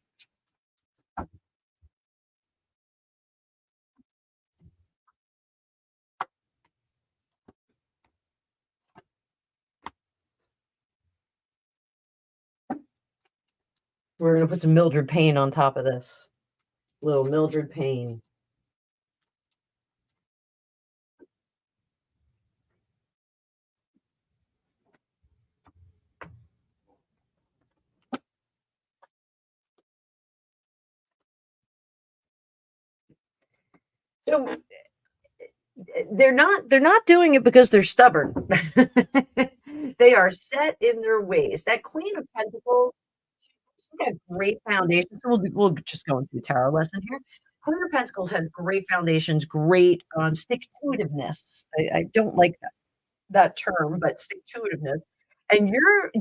We're gonna put some Mildred Payne on top of this. Little Mildred Payne. So they're not doing it because they're stubborn. They are set in their ways. That Queen of Pentacles, she got great foundations. So we'll just go into a tarot lesson here. Queen of Pentacles has great foundations, great stick to itiveness. I don't like that term, but stick to itiveness. And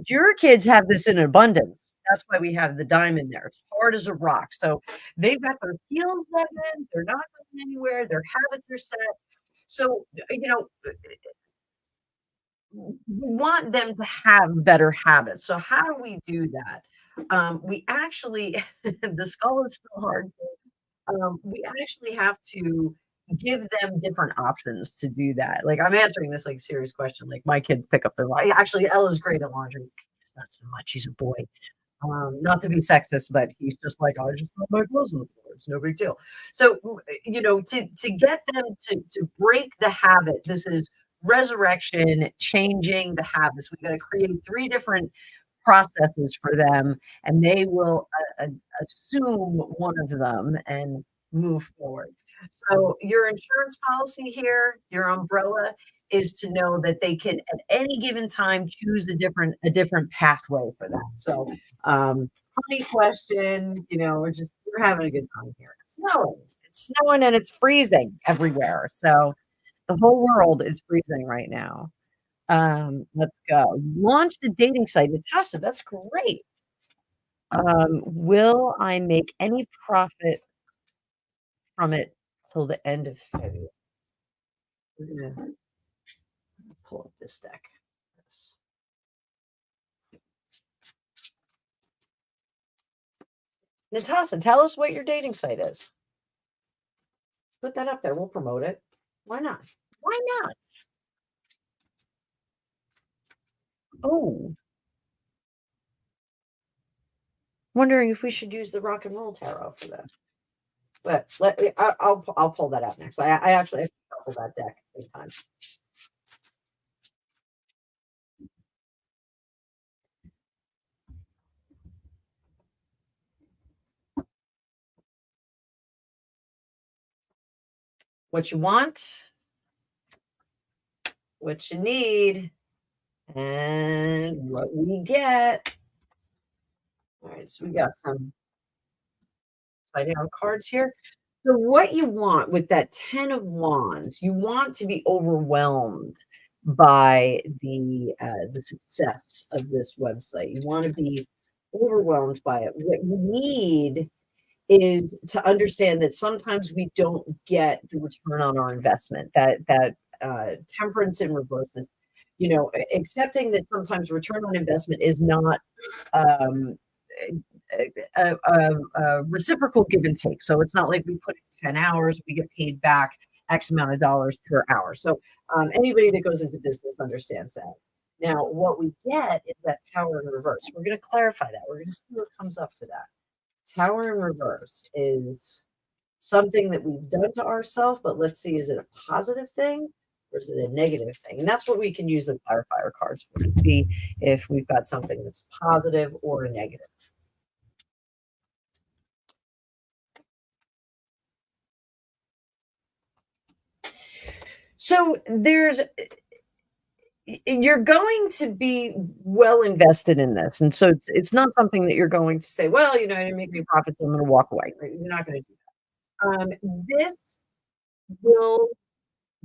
your kids have this in abundance. That's why we have the diamond there. It's hard as a rock. So they've got their heels dug in. They're not going anywhere. Their habits are set. So, we want them to have better habits. So how do we do that? We actually, the skull is still hard. We actually have to give them different options to do that. Like I'm answering this like serious question. Like my kids pick up their actually Ella's great at laundry. It's not so much. He's a boy. Not to be sexist, but he's just like, I just put my clothes on the floor. It's no big deal. So, to get them to break the habit, this is resurrection, changing the habits. We've got to create 3 different processes for them, and they will assume one of them and move forward. So, your insurance policy here, your umbrella, is to know that they can at any given time choose a different pathway for that. So funny question, we're having a good time here. It's snowing and it's freezing everywhere. So the whole world is freezing right now. Let's go. Launched a dating site. Natasha, that's great. Will I make any profit from it till the end of February? We're gonna pull up this deck. Natasha, tell us what your dating site is. Put that up there. We'll promote it. Why not? Why not? Oh, wondering if we should use the rock and roll tarot for this. But I'll pull that out next. I actually have to shuffle that deck big time. What you want, what you need, and what we get. All right, so we got some sliding out cards here. So what you want with that 10 of wands, you want to be overwhelmed by the success of this website. You want to be overwhelmed by it. What you need is to understand that sometimes we don't get the return on our investment. That temperance in reverse is, accepting that sometimes return on investment is not um, a reciprocal give and take. So it's not like we put in 10 hours, we get paid back X amount of dollars per hour. So anybody that goes into business understands that. Now, what we get is that tower in reverse. We're going to clarify that. We're going to see what comes up for that. Tower in reverse is something that we've done to ourselves, but let's see, is it a positive thing or is it a negative thing? And that's what we can use the clarifier cards for to see if we've got something that's positive or a negative. So you're going to be well invested in this. And so it's not something that you're going to say, well, I didn't make any profits, so I'm going to walk away. You're not going to do that. This will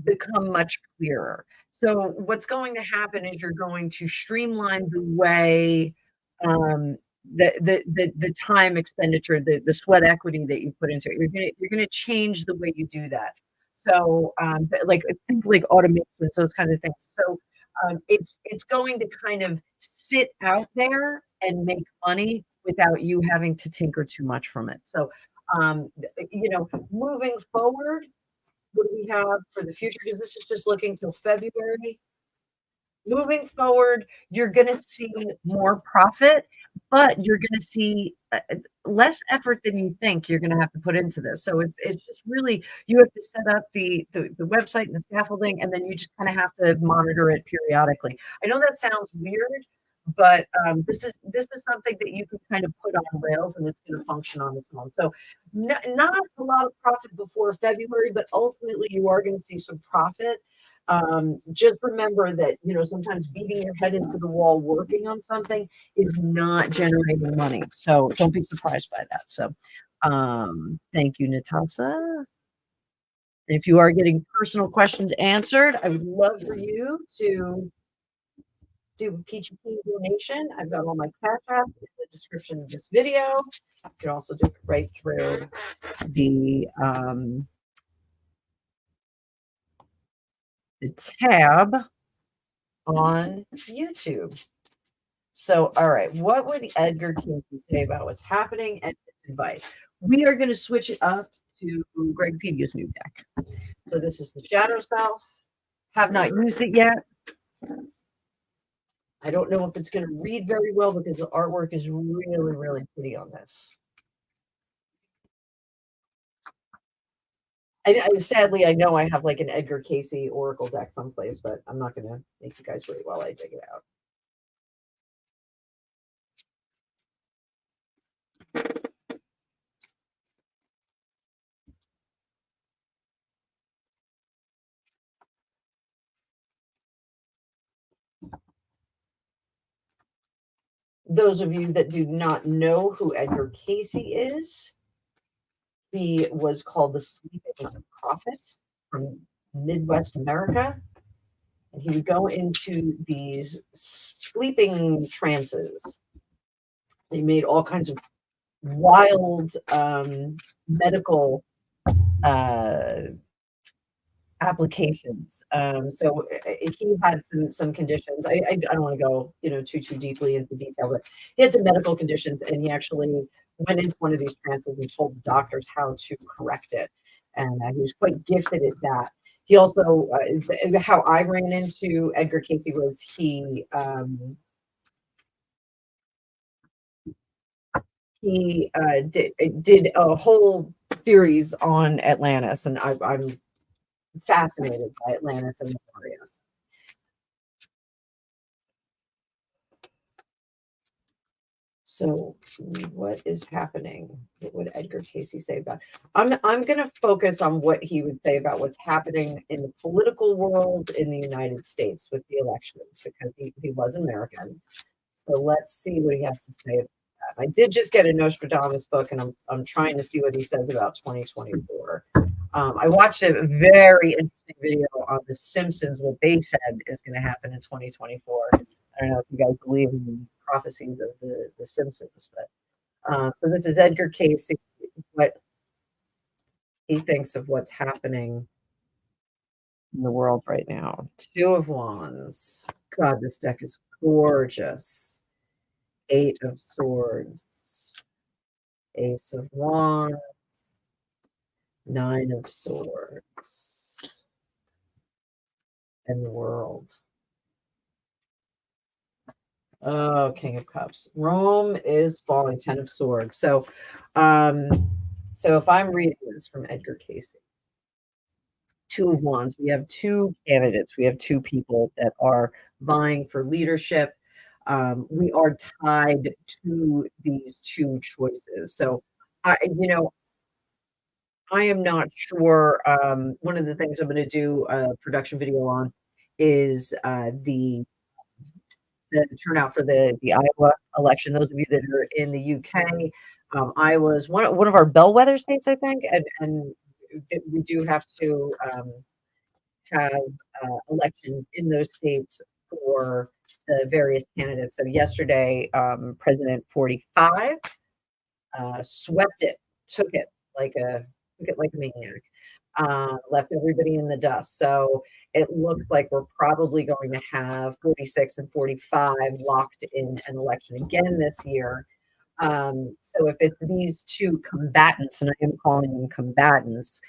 become much clearer. So what's going to happen is you're going to streamline the way the time expenditure, the sweat equity that you put into it. You're gonna change the way you do that. So like think like automation, those kind of things. So it's going to kind of sit out there and make money without you having to tinker too much from it. So, moving forward, what do we have for the future? Because this is just looking till February. Moving forward, you're going to see more profit, but you're going to see less effort than you think you're going to have to put into this. So it's just really, you have to set up the website and the scaffolding, and then you just kind of have to monitor it periodically. I know that sounds weird, but this is something that you can kind of put on rails, and it's going to function on its own. So not a lot of profit before February, but ultimately you are going to see some profit. Just remember that, sometimes beating your head into the wall working on something is not generating money. So don't be surprised by that. So thank you, Natasha. And if you are getting personal questions answered, I would love for you to do a peachy keen donation. I've got all my CashApp in the description of this video. You can also do it right through the tab on YouTube. So, all right, what would Edgar Cayce say about what's happening and his advice? We are going to switch it up to Gregpedia's new deck. So this is the Shadow Self. Have not used it yet. I don't know if it's going to read very well because the artwork is really, really pretty on this. Sadly, I know I have like an Edgar Cayce Oracle deck someplace, but I'm not going to make you guys wait while I dig it out. Those of you that do not know who Edgar Cayce is, he was called the sleeping prophet from Midwest America. And he would go into these sleeping trances. He made all kinds of wild medical applications. So he had some conditions. I don't want to go too deeply into detail, but he had some medical conditions, and he actually went into one of these trances and told the doctors how to correct it. And he was quite gifted at that. He also, how I ran into Edgar Cayce was he did a whole series on Atlantis, and I'm fascinated by Atlantis and the Warriors. So what is happening? What would Edgar Cayce say about? I'm going to focus on what he would say about what's happening in the political world in the United States with the elections, because he was American. So let's see what he has to say about that. I did just get a Nostradamus book, and I'm trying to see what he says about 2024. I watched a very interesting video on The Simpsons, what they said is going to happen in 2024. I don't know if you guys believe in the prophecies of the Simpsons, but so this is Edgar Cayce, what he thinks of what's happening in the world right now. Two of Wands. God, this deck is gorgeous. Eight of Swords. Ace of Wands. Nine of Swords. And the World. Oh, King of Cups. Rome is falling. 10 of Swords. So, so if I'm reading this from Edgar Cayce, Two of Wands, we have two candidates. We have two people that are vying for leadership. We are tied to these two choices. So, I am not sure. One of the things I'm going to do a production video on is the turnout for the Iowa election. Those of you that are in the UK, Iowa is one of our bellwether states, I think, and we do have to have elections in those states for the various candidates. So yesterday, President 45 swept it, took it like a maniac. left everybody in the dust. So it looks like we're probably going to have 46 and 45 locked in an election again this year. So if it's these two combatants, and I am calling them combatants,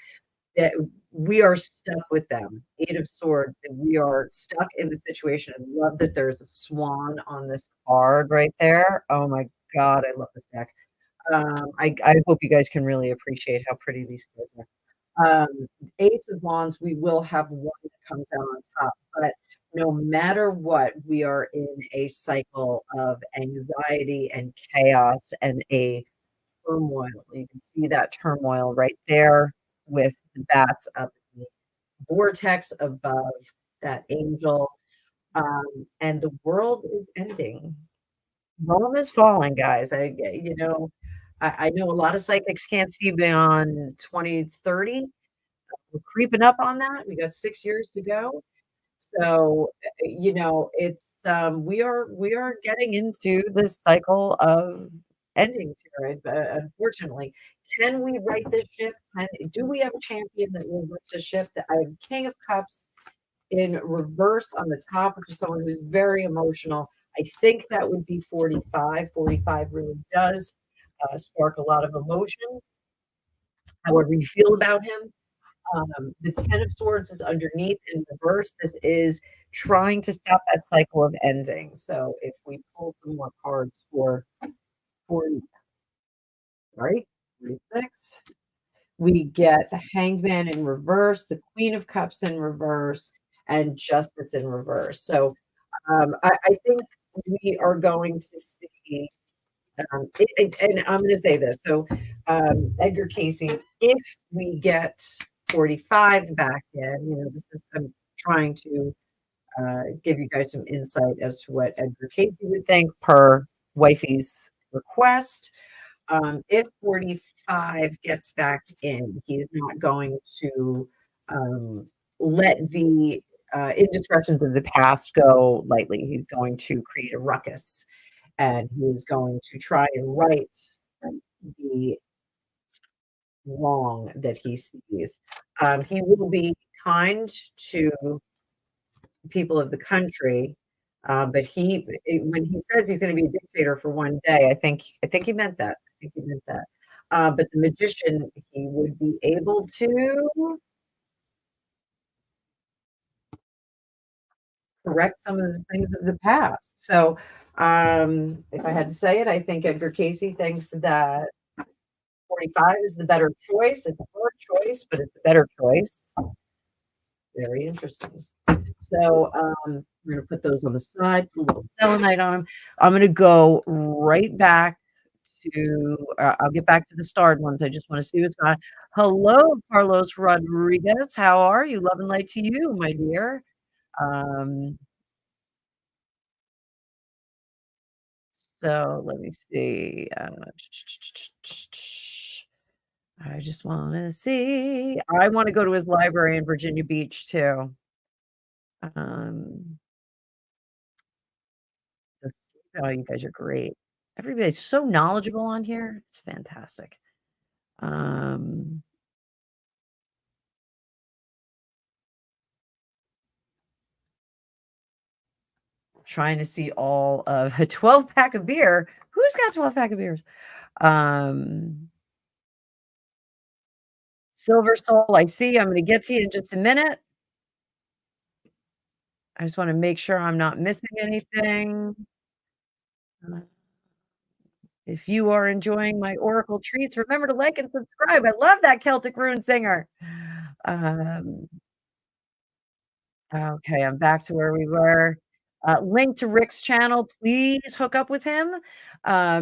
that we are stuck with them. Eight of Swords, that we are stuck in the situation. I love that there's a swan on this card right there. Oh my God, I love this deck. I hope you guys can really appreciate how pretty these cards are. Ace of Wands, we will have one that comes out on top, but no matter what, we are in a cycle of anxiety and chaos and a turmoil. You can see that turmoil right there with the bats up in the vortex above that angel. And the world is ending. Rome is falling, guys. I know a lot of psychics can't see beyond 2030. We're creeping up on that. We got 6 years to go. So, we are getting into this cycle of endings here, unfortunately. Can we right this ship? Do we have a champion that will right the ship? I have King of Cups in reverse on the top, which is someone who's very emotional. I think that would be 45. 45 really does spark a lot of emotion. However you feel about him. The Ten of Swords is underneath in reverse. This is trying to stop that cycle of ending. So if we pull some more cards for 40, right? 46, we get the Hangman in reverse, the Queen of Cups in reverse, and Justice in reverse. So I think we are going to see, and I'm going to say this. So Edgar Cayce, if we get 45 back in, I'm trying to give you guys some insight as to what Edgar Cayce would think per wifey's request. If 45 gets back in, he's not going to let the indiscretions of the past go lightly. He's going to create a ruckus, and he's going to try and right the wrong that he sees. He will be kind to people of the country, but when he says he's going to be a dictator for one day, I think he meant that. I think he meant that. But the magician, he would be able to correct some of the things of the past. So, if I had to say it, I think Edgar Cayce thinks that 45 is the better choice. It's a hard choice, but it's a better choice. Very interesting. So we're going to put those on the side, put a little selenite on them. I'm going to go right back to, I'll get back to the starred ones. I just want to see what's going on. Hello, Carlos Rodriguez. How are you? Love and light to you, my dear. Um, so let me see. I just want to see. I want to go to his library in Virginia Beach too. Um, oh, you guys are great. Everybody's so knowledgeable on here. It's fantastic. Um, trying to see all of a 12 pack of beer. Who's got 12 pack of beers? Silver Soul, I see. I'm going to get to you in just a minute. I just want to make sure I'm not missing anything. If you are enjoying my Oracle treats, remember to like and subscribe. I love that Celtic Rune singer. Okay, I'm back to where we were. Link to Rick's channel, please hook up with him,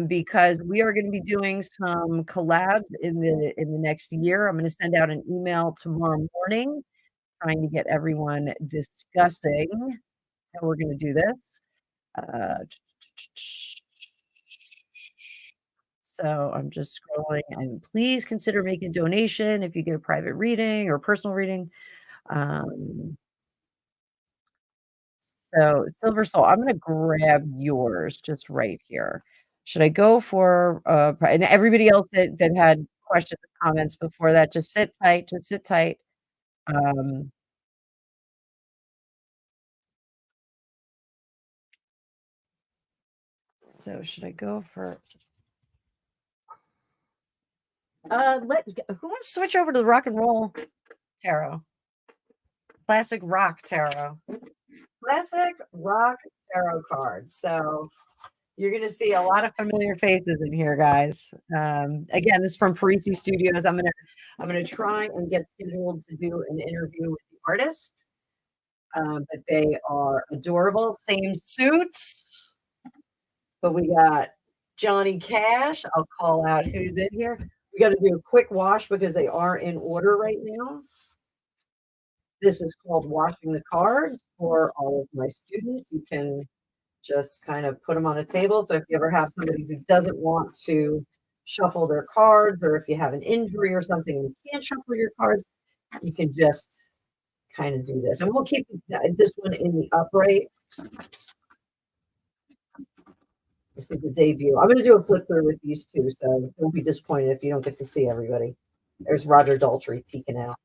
because we are gonna be doing some collabs in the next year. I'm gonna send out an email tomorrow morning trying to get everyone discussing how we're gonna do this. Uh, so I'm just scrolling, and please consider making a donation if you get a private reading or personal reading. Um So, Silver Soul, I'm gonna grab yours just right here. Should I go for, and everybody else that had questions and comments before that, just sit tight, just sit tight. Um, so should I go for who wants to switch over to the rock and roll tarot? Classic rock tarot. Classic rock tarot cards. So you're going to see a lot of familiar faces in here, guys. Again, this is from Parisi Studios. I'm gonna try and get scheduled to do an interview with the artist. But they are adorable. Same suits, but we got Johnny Cash. I'll call out who's in here. We got to do a quick wash because they are in order right now. This is called washing the cards for all of my students. You can just kind of put them on a table. So if you ever have somebody who doesn't want to shuffle their cards, or if you have an injury or something and you can't shuffle your cards, you can just kind of do this. And we'll keep this one in the upright. This is the debut. I'm going to do a flip through with these two, so don't be disappointed if you don't get to see everybody. There's Roger Daltrey peeking out.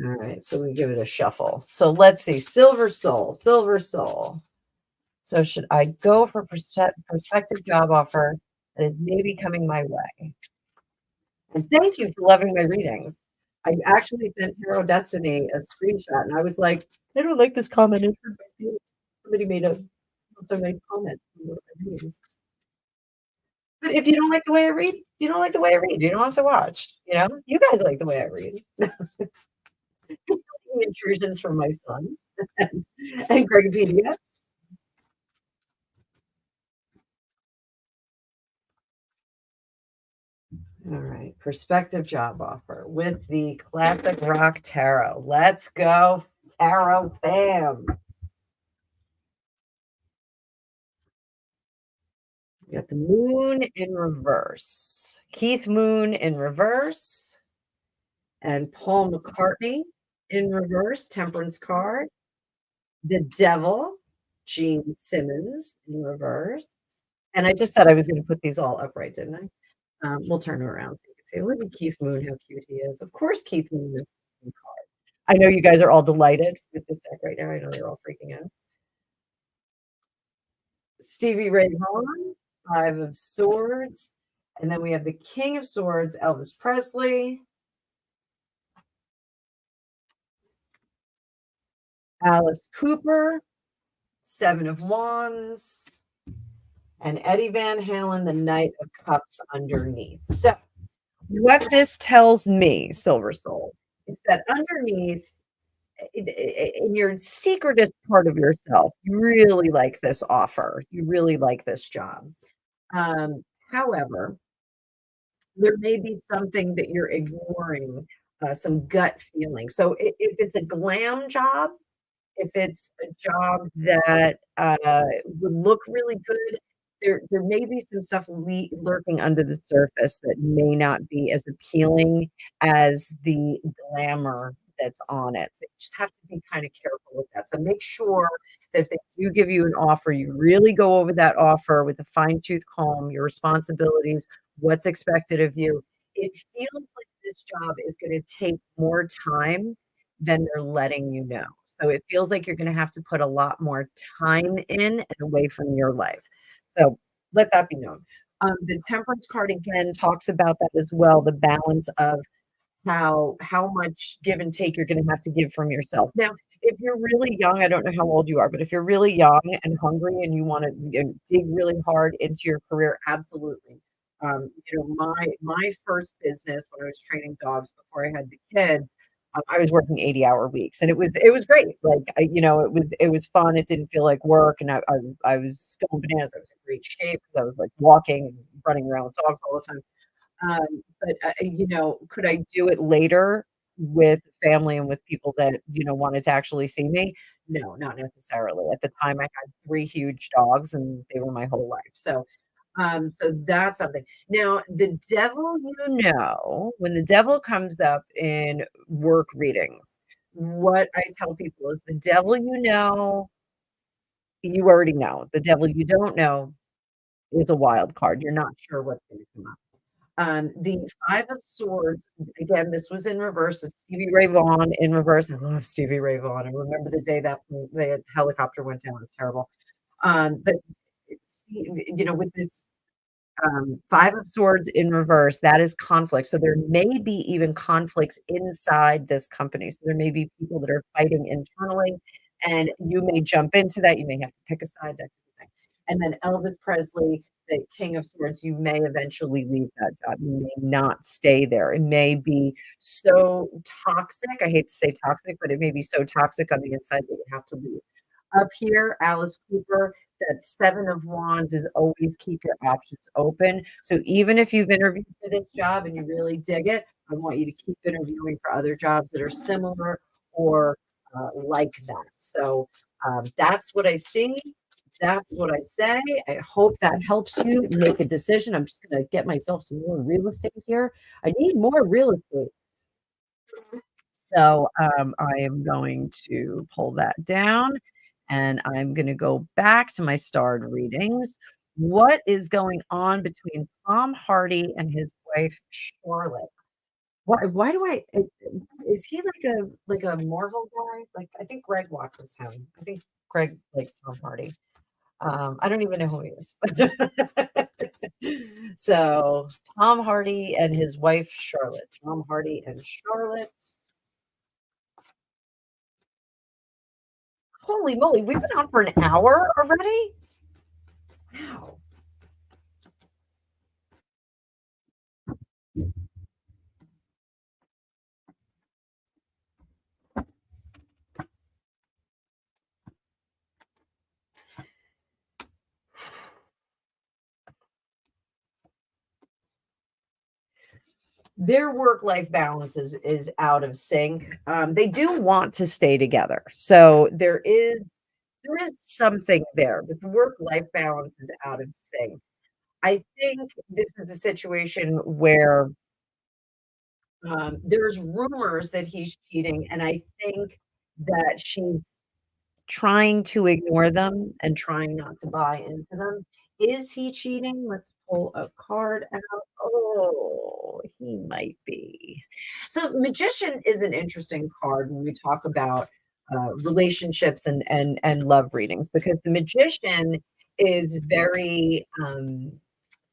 All right, so we give it a shuffle. So let's see. Silver Soul, Silver Soul. So should I go for prospective job offer that is maybe coming my way? And thank you for loving my readings. I actually sent Tarot Destiny a screenshot, and I was like, I don't like this comment. Somebody made a so nice comment. But if you don't like the way I read, you don't like the way I read. You don't have to watch. You know, you guys like the way I read. Intrusions from my son and Gregopedia. All right, prospective job offer with the classic rock tarot. Let's go, tarot fam. We got the moon in reverse, Keith Moon in reverse, and Paul McCartney in reverse, temperance card. The devil, Gene Simmons in reverse. And I just said I was going to put these all upright, didn't I? We'll turn them around so you can see. Look at Keith Moon, how cute he is. Of course, Keith Moon is in card. I know you guys are all delighted with this deck right now. I know you're all freaking out. Stevie Ray Vaughan, Five of Swords. And then we have the King of Swords, Elvis Presley. Alice Cooper, Seven of Wands. And Eddie Van Halen, the Knight of Cups underneath. So what this tells me, Silver Soul, is that underneath, in your secretest part of yourself, you really like this offer. You really like this job. However, there may be something that you're ignoring, some gut feeling. So if it's a glam job, if it's a job that would look really good, there may be some stuff lurking under the surface that may not be as appealing as the glamour that's on it. So you just have to be kind of careful with that. So make sure that if they do give you an offer, you really go over that offer with a fine-tooth comb, your responsibilities, what's expected of you. It feels like this job is going to take more time than they're letting you know. So it feels like you're going to have to put a lot more time in and away from your life. So let that be known. The temperance card again talks about that as well, the balance of how much give and take you're going to have to give from yourself. Now, if you're really young, I don't know how old you are, but if you're really young and hungry and you want to dig really hard into your career, absolutely. My first business when I was training dogs before I had the kids, I was working 80-hour weeks, and it was great. Like it was fun. It didn't feel like work, and I was going bananas. I was in great shape because I was like walking and running around with dogs all the time. But could I do it later with family and with people that, wanted to actually see me? No, not necessarily. At the time, I had 3 huge dogs, and they were my whole life. So that's something. Now, the devil, when the devil comes up in work readings, what I tell people is the devil you already know. The devil you don't know is a wild card. You're not sure what's going to come up. The Five of Swords, again, this was in reverse. It's Stevie Ray Vaughan in reverse. I love Stevie Ray Vaughan. I remember the day that the helicopter went down. It was terrible. But it's, with this Five of Swords in reverse, that is conflict. So there may be even conflicts inside this company. So there may be people that are fighting internally, and you may jump into that. You may have to pick a side, that kind of thing. And then Elvis Presley, the King of Swords, you may eventually leave that job. You may not stay there. It may be so toxic. I hate to say toxic, but it may be so toxic on the inside that you have to leave. Up here, Alice Cooper, that Seven of Wands is always keep your options open. So even if you've interviewed for this job and you really dig it, I want you to keep interviewing for other jobs that are similar or like that. So that's what I see. That's what I say. I hope that helps you make a decision. I'm just going to get myself some more real estate here. I need more real estate. So I am going to pull that down and I'm going to go back to my starred readings. What is going on between Tom Hardy and his wife Charlotte? Why do is he like a Marvel guy? Like I think Greg watches him. I think Greg likes Tom Hardy. I don't even know who he is. So Tom Hardy and his wife Charlotte. Tom Hardy and Charlotte. Holy moly, we've been on for an hour already? Wow. Their work-life balance is out of sync. They do want to stay together. So there is something there, but the work-life balance is out of sync. I think this is a situation where there's rumors that he's cheating, and I think that she's trying to ignore them and trying not to buy into them. Is he cheating? Let's pull a card out. Oh, he might be. So, magician is an interesting card when we talk about relationships and love readings because the magician is very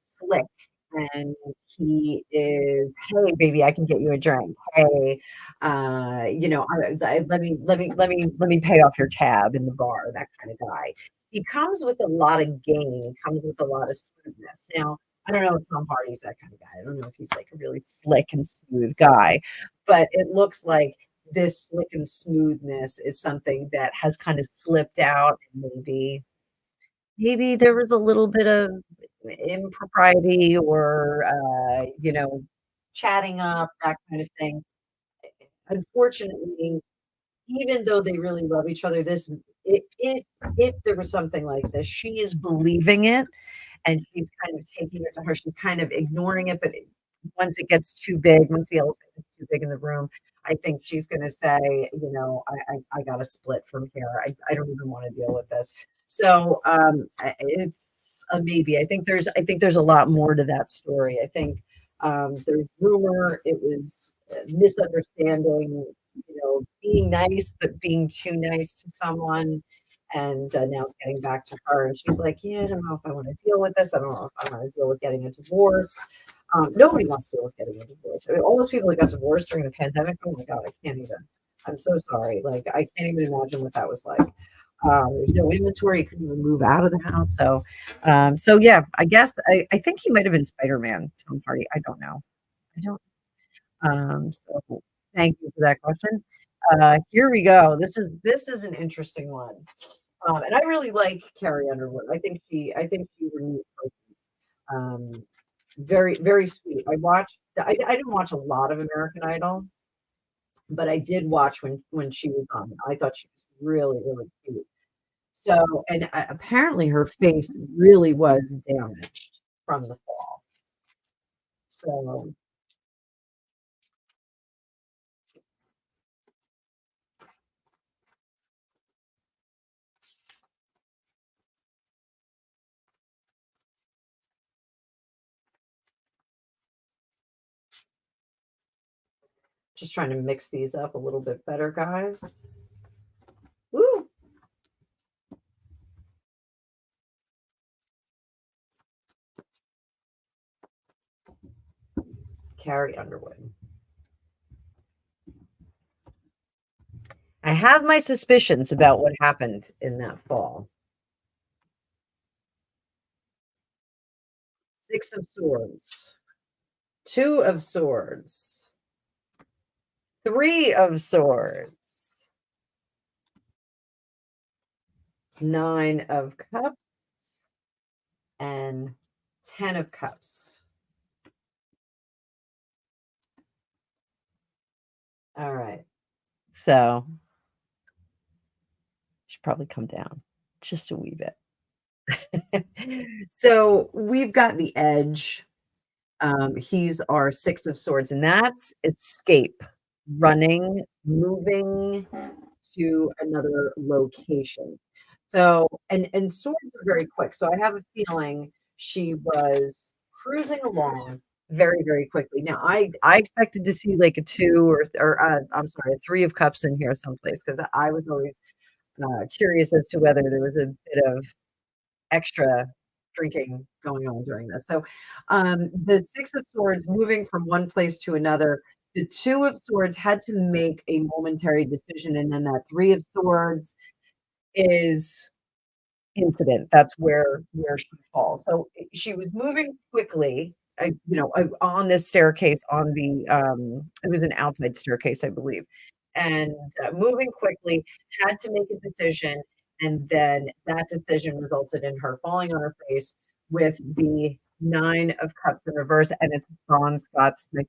slick and he is, hey baby, I can get you a drink. Hey, let me pay off your tab in the bar, that kind of guy. He comes with a lot of game, he comes with a lot of smoothness. Now I don't know if Tom Hardy's that kind of guy. I don't know if he's like a really slick and smooth guy, but it looks like this slick and smoothness is something that has kind of slipped out and maybe there was a little bit of impropriety or, chatting up, that kind of thing. Unfortunately, even though they really love each other, this if there was something like this, she is believing it and she's kind of taking it to her. She's kind of ignoring it, but once it gets too big, once the elephant is too big in the room, I think she's going to say, I got to split from here. I don't even want to deal with this. So it's a maybe. I think there's a lot more to that story. I think there's rumor. It was misunderstanding. Being nice, but being too nice to someone and now it's getting back to her. And she's like, yeah, I don't know if I want to deal with this. I don't know if I want to deal with getting a divorce. Nobody wants to deal with getting a divorce. I mean, all those people that got divorced during the pandemic, oh my God, I can't even. I'm so sorry. Like, I can't even imagine what that was like. There's no inventory. You couldn't even move out of the house. So yeah, I guess I think he might have been Spider-Man, Tom Hardy. I don't know. I don't. So thank you for that question. Here we go. This is an interesting one. And I really like Carrie Underwood. I think she really very, very sweet. I didn't watch a lot of American Idol, but I did watch when she was on. I thought she was really, really cute. So, and apparently her face really was damaged from the fall. So, Just trying to mix these up a little bit better, guys. Woo! Carrie Underwood. I have my suspicions about what happened in that fall. Six of Swords. Two of Swords. Three of Swords. Nine of Cups. And 10 of Cups. All right. So, should probably come down just a wee bit. So, we've got the Edge. He's our Six of Swords, and that's escape, running, moving to another location. So, and swords are very quick. So I have a feeling she was cruising along very, very quickly. Now, I expected to see like a two or I'm sorry, a three of cups in here someplace because I was always curious as to whether there was a bit of extra drinking going on during this. So, the Six of Swords moving from one place to another. The Two of Swords had to make a momentary decision, and then that Three of Swords is incident. That's where she falls. So she was moving quickly, on this staircase on the it was an outside staircase, I believe, and moving quickly, had to make a decision, and then that decision resulted in her falling on her face with the Nine of Cups in reverse, and it's Bon Scott's my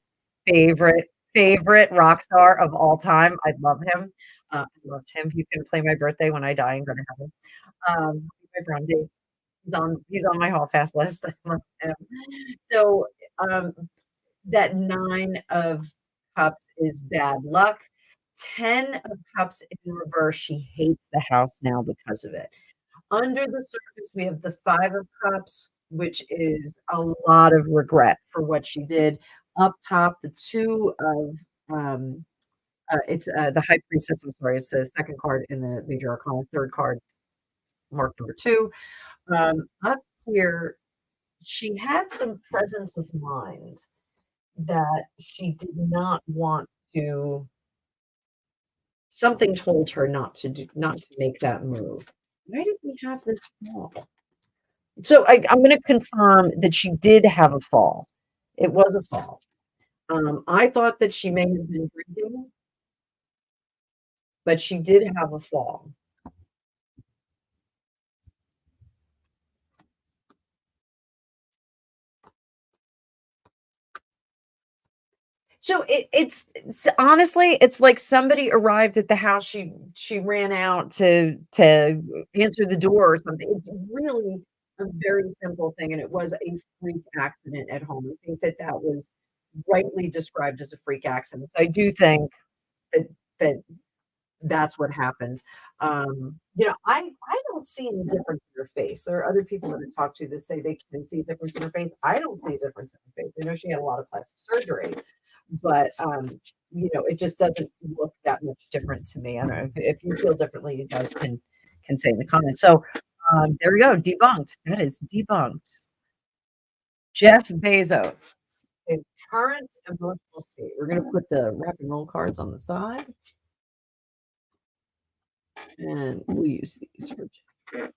favorite rock star of all time. I love him. I loved him. He's going to play my birthday when I die and go to heaven. My Grundy. He's on my hall pass list. I love him. So, um, that Nine of Cups is bad luck. 10 of Cups in reverse, she hates the house now because of it. Under the surface, we have the Five of Cups, which is a lot of regret for what she did. Up top, the Two of, it's, the High Priestess, I'm sorry, it's the second card in the Major Arcana, third card, mark number 2. Up here, she had some presence of mind that she did not want to something told her not to make that move. Why did we have this fall? So I'm gonna confirm that she did have a fall. It was a fall. I thought that she may have been drinking, but she did have a fall. So it's honestly, it's like somebody arrived at the house, she ran out to answer the door or something. It's really a very simple thing, and it was a freak accident at home. I think that that was rightly described as a freak accident. So I do think that that that's what happened. I don't see any difference in her face. There are other people that I talk to that say they can see a difference in her face. I don't see a difference in her face. I know she had a lot of plastic surgery, but it just doesn't look that much different to me. I don't know if you feel differently, you guys can say in the comments. So there we go, debunked. That is debunked. Jeff Bezos, his current emotional state. We're gonna put the rock and roll cards on the side. And we'll use these for Jeff.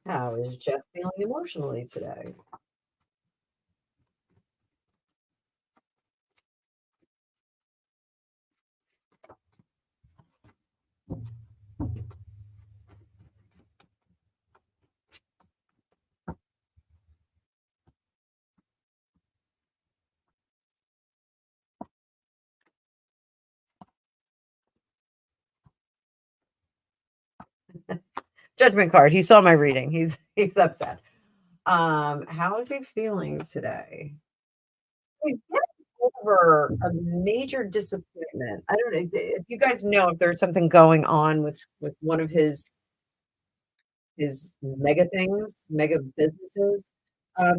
How is Jeff feeling emotionally today? Judgment card. He saw my reading. He's upset. How is he feeling today? He's getting over a major disappointment. I don't know if you guys know if there's something going on with one of his mega things, mega businesses.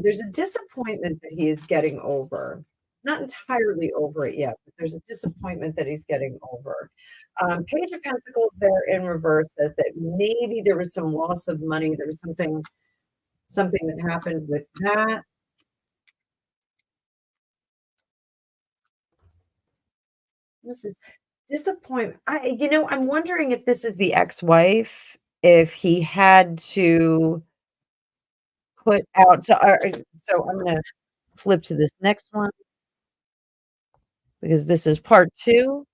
There's a disappointment that he is getting over. not entirely over it yet, but there's a disappointment that he's getting over. Page of Pentacles there in reverse says that maybe there was some loss of money. There was something that happened with that. This is disappointment. I'm wondering if this is the ex-wife, if he had to put out. So I'm gonna flip to this next one because this is part two.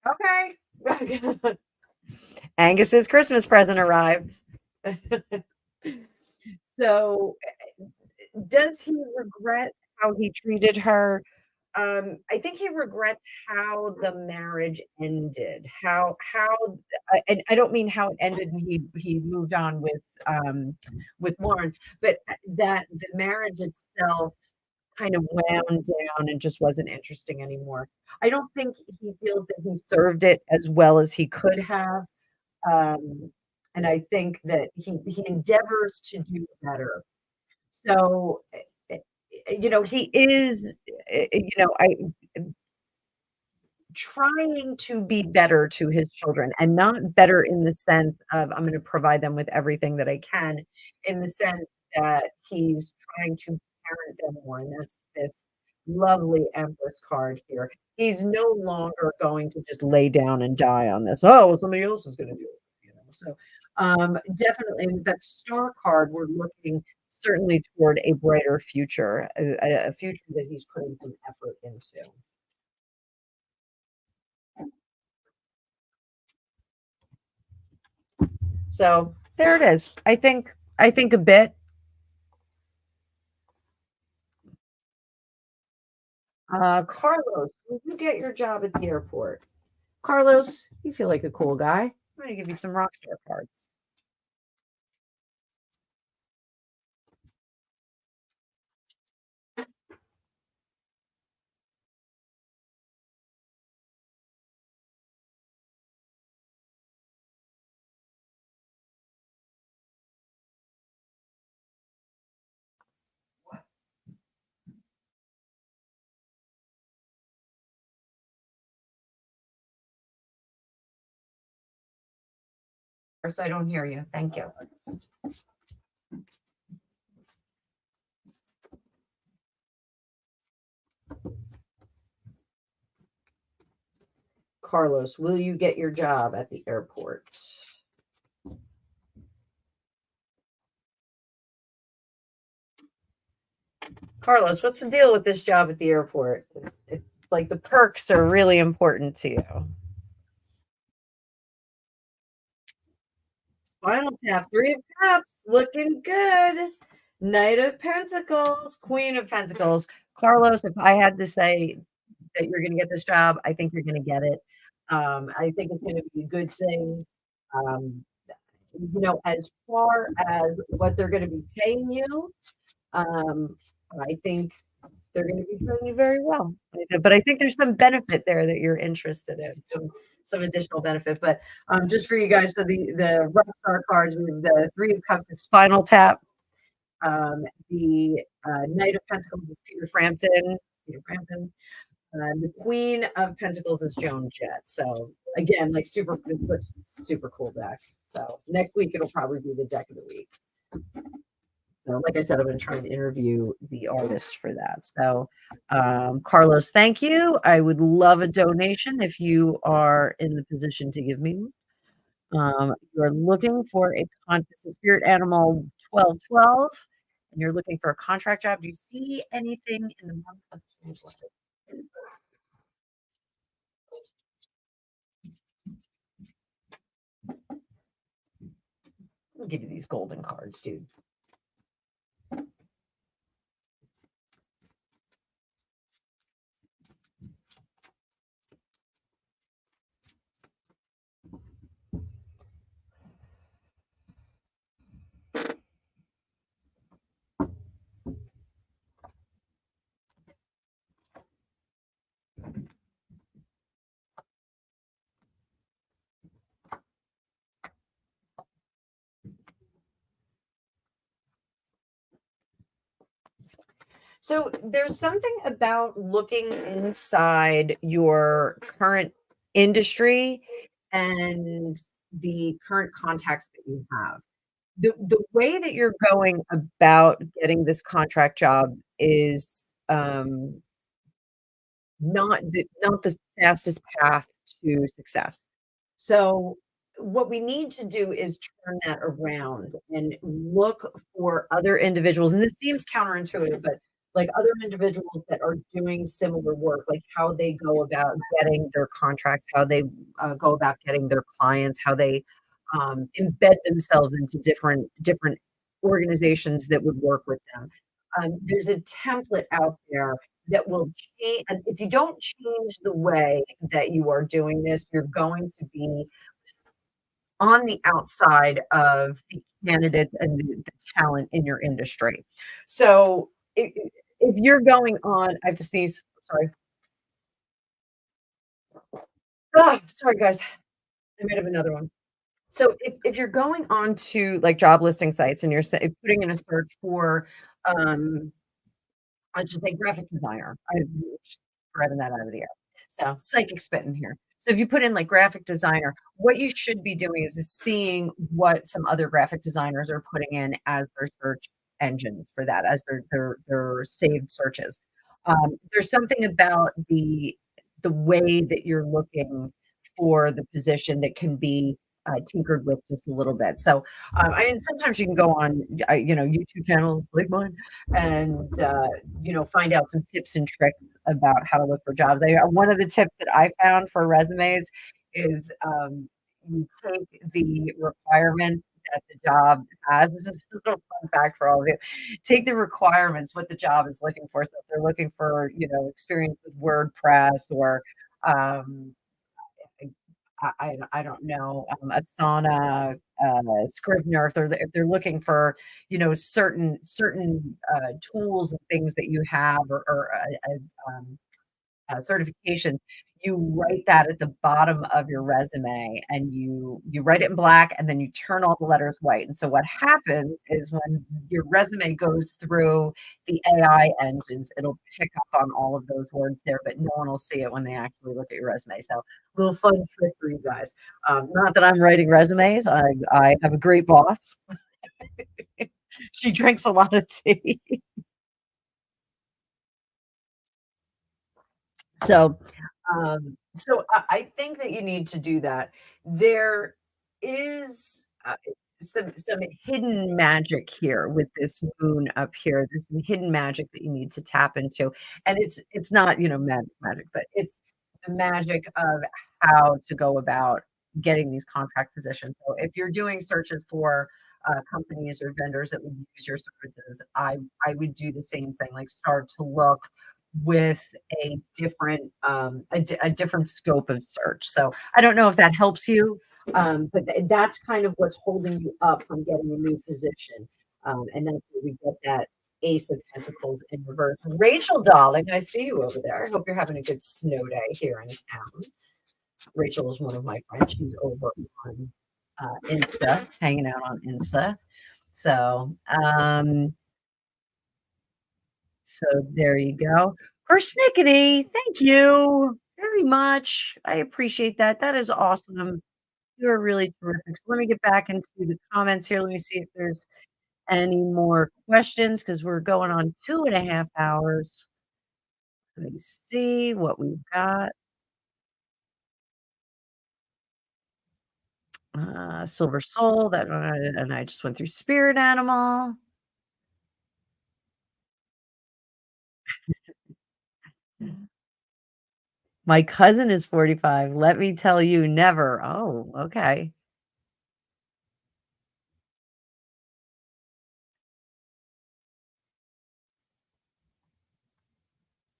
Okay. Angus's Christmas present arrived. So, does he regret how he treated her? I think he regrets how the marriage ended. And I don't mean how it ended and he moved on with Lauren, but that the marriage itself kind of wound down and just wasn't interesting anymore. I don't think he feels that he served it as well as he could have. Um, and I think that he endeavors to do better. So, he is, I trying to be better to his children, and not better in the sense of I'm going to provide them with everything that I can, in the sense that he's trying to parent them more. And that's this lovely Empress card here. He's no longer going to just lay down and die on this. Oh, well, somebody else is going to do it. So definitely with that star card, we're looking certainly toward a brighter future, a future that he's putting some effort into. So there it is. I think a bit. Carlos, will you get your job at the airport? Carlos, you feel like a cool guy. I'm going to give you some rock star cards. Carlos, I don't hear you. Thank you. Carlos, will you get your job at the airport? Carlos, what's the deal with this job at the airport? It's like the perks are really important to you. Spinal Tap, Three of Cups, looking good. Knight of Pentacles, Queen of Pentacles. Carlos, if I had to say that you're going to get this job, I think you're going to get it. I think it's going to be a good thing. Um, as far as what they're going to be paying you, I think they're going to be paying you very well. But I think there's some benefit there that you're interested in, some additional benefit. But just for you guys, so the rock star cards, we have the Three of Cups is Spinal Tap. The Knight of Pentacles is Peter Frampton. Peter Frampton. The Queen of Pentacles is Joan Jett. So again, like super cool deck. So next week it'll probably be the deck of the week. So like I said, I'm going to try and interview the artist for that. So Carlos, thank you. I would love a donation if you are in the position to give me one. You're looking for a spirit animal 1212, and you're looking for a contract job. Do you see anything in the month of January? I'll give you these golden cards, dude. So there's something about looking inside your current industry and the current contacts that you have. The way that you're going about getting this contract job is, not the fastest path to success. So, what we need to do is turn that around and look for other individuals, and this seems counterintuitive, but like other individuals that are doing similar work, like how they go about getting their contracts, how they go about getting their clients, how they embed themselves into different organizations that would work with them. There's a template out there that will change. And if you don't change the way that you are doing this, you're going to be on the outside of the candidates and the talent in your industry. So if you're going on, I have to sneeze. Sorry. Sorry, guys. I might have another one. So if you're going on to like job listing sites and you're putting in a search for, um, I should say graphic designer. I just grabbing that out of the air. So psychic spitting here. So if you put in like graphic designer, what you should be doing is seeing what some other graphic designers are putting in as their search engines for that, as their saved searches. There's something about the way that you're looking for the position that can be tinkered with just a little bit. So I mean, sometimes you can go on, YouTube channels like mine, and find out some tips and tricks about how to look for jobs. One of the tips that I found for resumes is you take the requirements that the job has. This is a little fun fact for all of you. Take the requirements, what the job is looking for. So if they're looking for, experience with WordPress or um, I don't know, Asana, Scrivener, if they're looking for, certain tools and things that you have or certifications, you write that at the bottom of your resume and you write it in black and then you turn all the letters white. And so what happens is when your resume goes through the AI engines, it'll pick up on all of those words there, but no one will see it when they actually look at your resume. So little fun trick for you guys. Not that I'm writing resumes. I have a great boss. She drinks a lot of tea. So I think that you need to do that. There is some hidden magic here with this moon up here. There's some hidden magic that you need to tap into, and it's not magic, but it's the magic of how to go about getting these contract positions. So if you're doing searches for companies or vendors that would use your services, I would do the same thing. Like start to look with a different scope of search. So I don't know if that helps you, but that's kind of what's holding you up from getting a new position. And that's where we get that Ace of Pentacles in reverse. Rachel, darling, I see you over there. I hope you're having a good snow day here in town. Rachel is one of my friends. She's over on Insta, hanging out on Insta. So, so there you go. Persnickety, thank you very much. I appreciate that. That is awesome. You're really terrific. So let me get back into the comments here. Let me see if there's any more questions because we're going on 2.5 hours. Let me see what we've got. Silver Soul, that and I just went through Spirit Animal. My cousin is 45. Let me tell you, never. Oh, okay.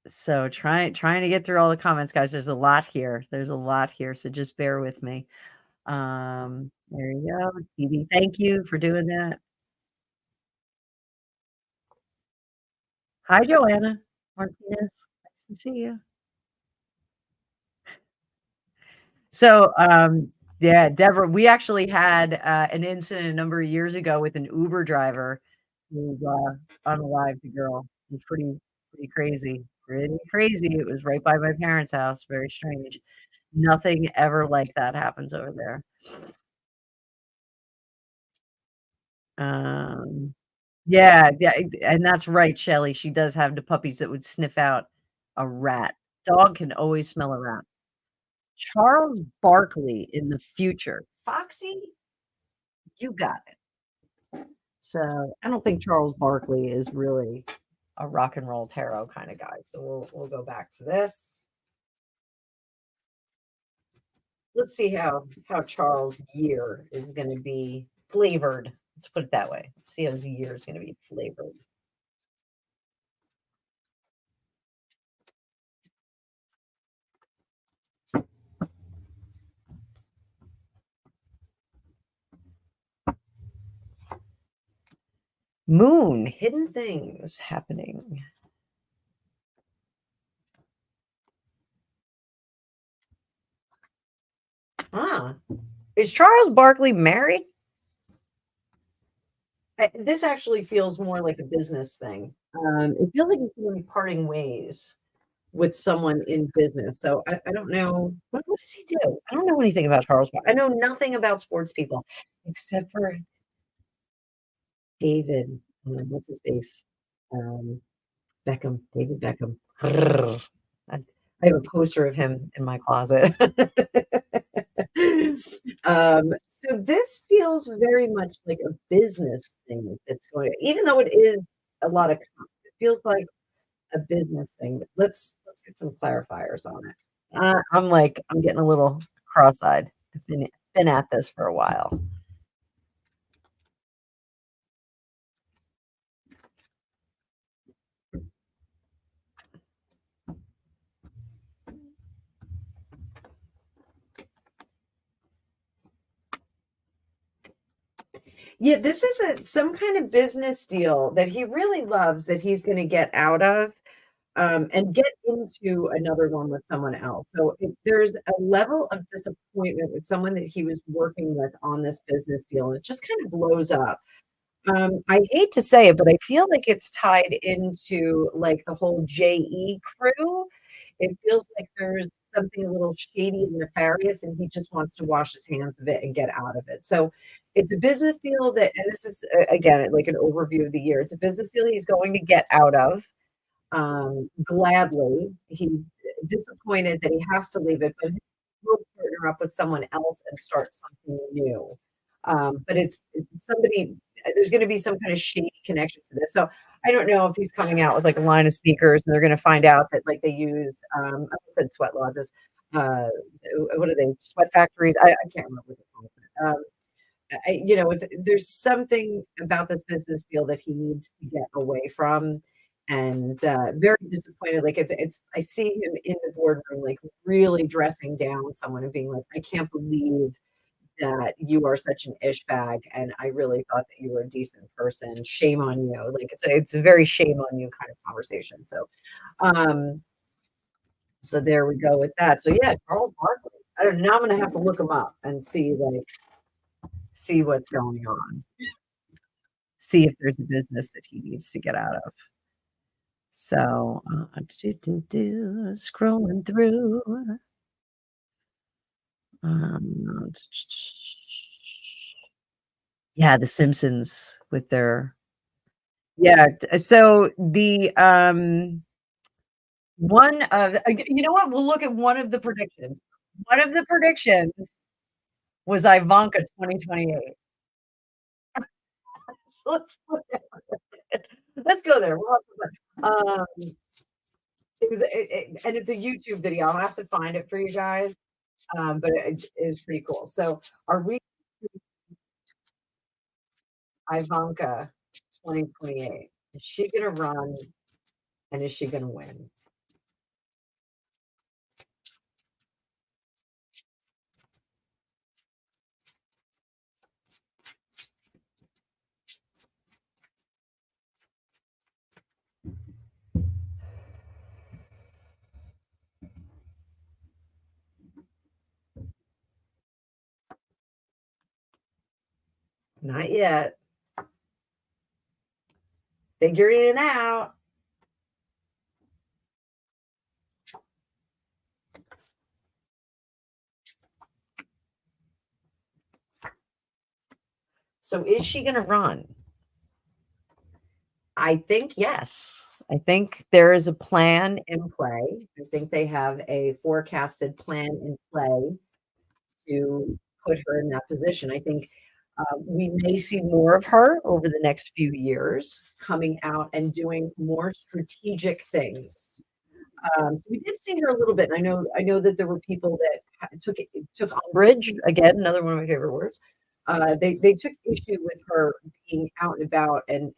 So trying to get through all the comments, guys. There's a lot here. There's a lot here, so just bear with me. There you go. TV, thank you for doing that. Hi, Joanna Martinez. Nice to see you. So, yeah, Deborah, we actually had an incident a number of years ago with an Uber driver who unalived a girl. It was pretty pretty crazy, pretty crazy. It was right by my parents' house, very strange. Nothing ever like that happens over there. Um, yeah, yeah, and that's right, Shelley, she does have the puppies that would sniff out a rat. Dog can always smell a rat. Charles Barkley in the future. Foxy, you got it. So, I don't think Charles Barkley is really a rock and roll tarot kinda guy, so we'll go back to this. Let's see how Charles' year is gonna be flavored. Let's put it that way. Let's see how his year is gonna be flavored. Moon, hidden things happening. Ah, is Charles Barkley married? This actually feels more like a business thing. It feels like he's gonna be parting ways with someone in business. So I don't know. What does he do? I don't know anything about Charles Barkley. I know nothing about sports people except for David. What's his face? Um, Beckham, David Beckham. I I have a poster of him in my closet. So this feels very much like a business thing that's going even though it is a lot of comps, it feels like a business thing. Let's get some clarifiers on it. I'm getting a little cross-eyed. I've been at this for a while. Yeah, this is some kind of business deal that he really loves that he's gonna get out of, and get into another one with someone else. So if there's a level of disappointment with someone that he was working with on this business deal, and it just kind of blows up. I hate to say it, but I feel like it's tied into, like, the whole JE crew. It feels like there's something a little shady and nefarious, and he just wants to wash his hands of it and get out of it. So, it's a business deal that and this is, again, like, an overview of the year. It's a business deal he's going to get out of, gladly. He's disappointed that he has to leave it, but he'll partner up with someone else and start something new. But it's somebody there's gonna be some kind of shady connection to this. So I don't know if he's coming out with like a line of sneakers and they're gonna find out that like they use I almost said sweat lodges. Uh, what are they? Sweat factories? I can't remember what they're called. There's something about this business deal that he needs to get away from, and very disappointed. Like it's I see him in the boardroom, like really dressing down someone and being like, I can't believe that you are such an ish bag, and I really thought that you were a decent person. Shame on you. Like it's a very shame on you kind of conversation. Um, so there we go with that. So yeah, Charles Barkley. I don't now I'm gonna have to look him up and see what's going on. See if there's a business that he needs to get out of. So, scrolling through. Um, yeah, The Simpsons with their yeah. So one of you know what? We'll look at one of the predictions. One of the predictions was Ivanka 2028. So let's go there. We'll have to it was and it's a YouTube video. I'll have to find it for you guys. But it is pretty cool. So are we Ivanka 2028? Is she gonna run and is she gonna win? Not yet. Figuring it out. So is she going to run? I think yes. I think there is a plan in play. I think they have a forecasted plan in play to put her in that position. I think we may see more of her over the next few years coming out and doing more strategic things. So we did see her a little bit, and I know that there were people that took umbrage. Again, another one of my favorite words. They took issue with her being out and about and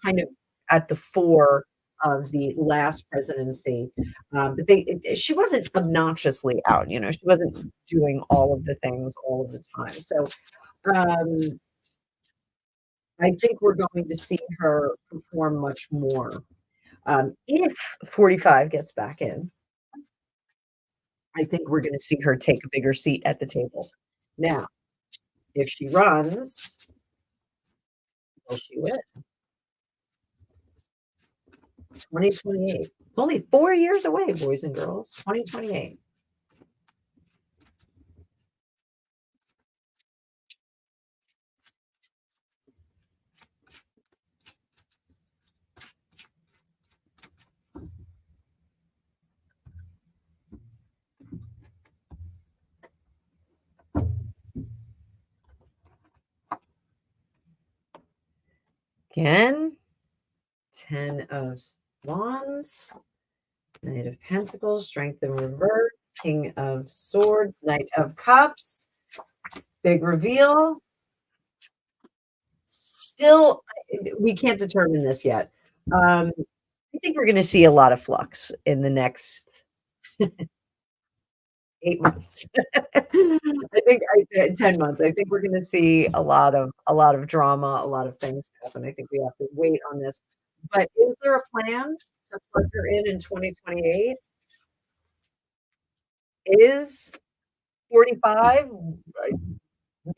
kind of at the fore of the last presidency. But she wasn't obnoxiously out. She wasn't doing all of the things all of the time. So um, I think we're going to see her perform much more. If 45 gets back in, I think we're going to see her take a bigger seat at the table. Now, if she runs, will she win? 2028. It's only 4 years away, boys and girls. 2028. Again, 10 of Wands, Knight of Pentacles, Strength in reverse, King of Swords, Knight of Cups, big reveal. Still, we can't determine this yet. I think we're going to see a lot of flux in the next 8 months. I think 10 months. I think we're going to see a lot of drama, a lot of things happen. I think we have to wait on this. But is there a plan to plug her in 2028? Is 45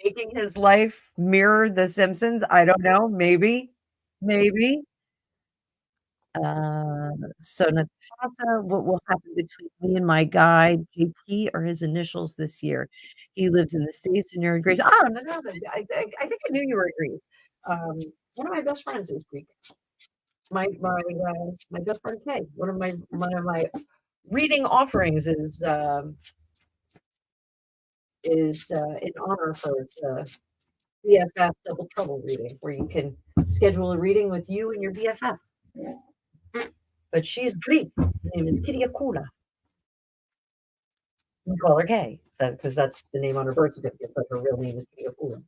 making his life mirror The Simpsons? I don't know. Maybe. Maybe. Uh, so Natasha, what will happen between me and my guy, JP, are his initials this year? He lives in the States and you're in Greece. Oh, Natasha, I think I knew you were in Greece. One of my best friends is Greek. My best friend Kay. One of my reading offerings is in honor for its BFF Double Trouble reading, where you can schedule a reading with you and your BFF. But she's Greek. Her name is Kyriakouda. We call her Kay because that's the name on her birth certificate, but her real name is Kyriakouda.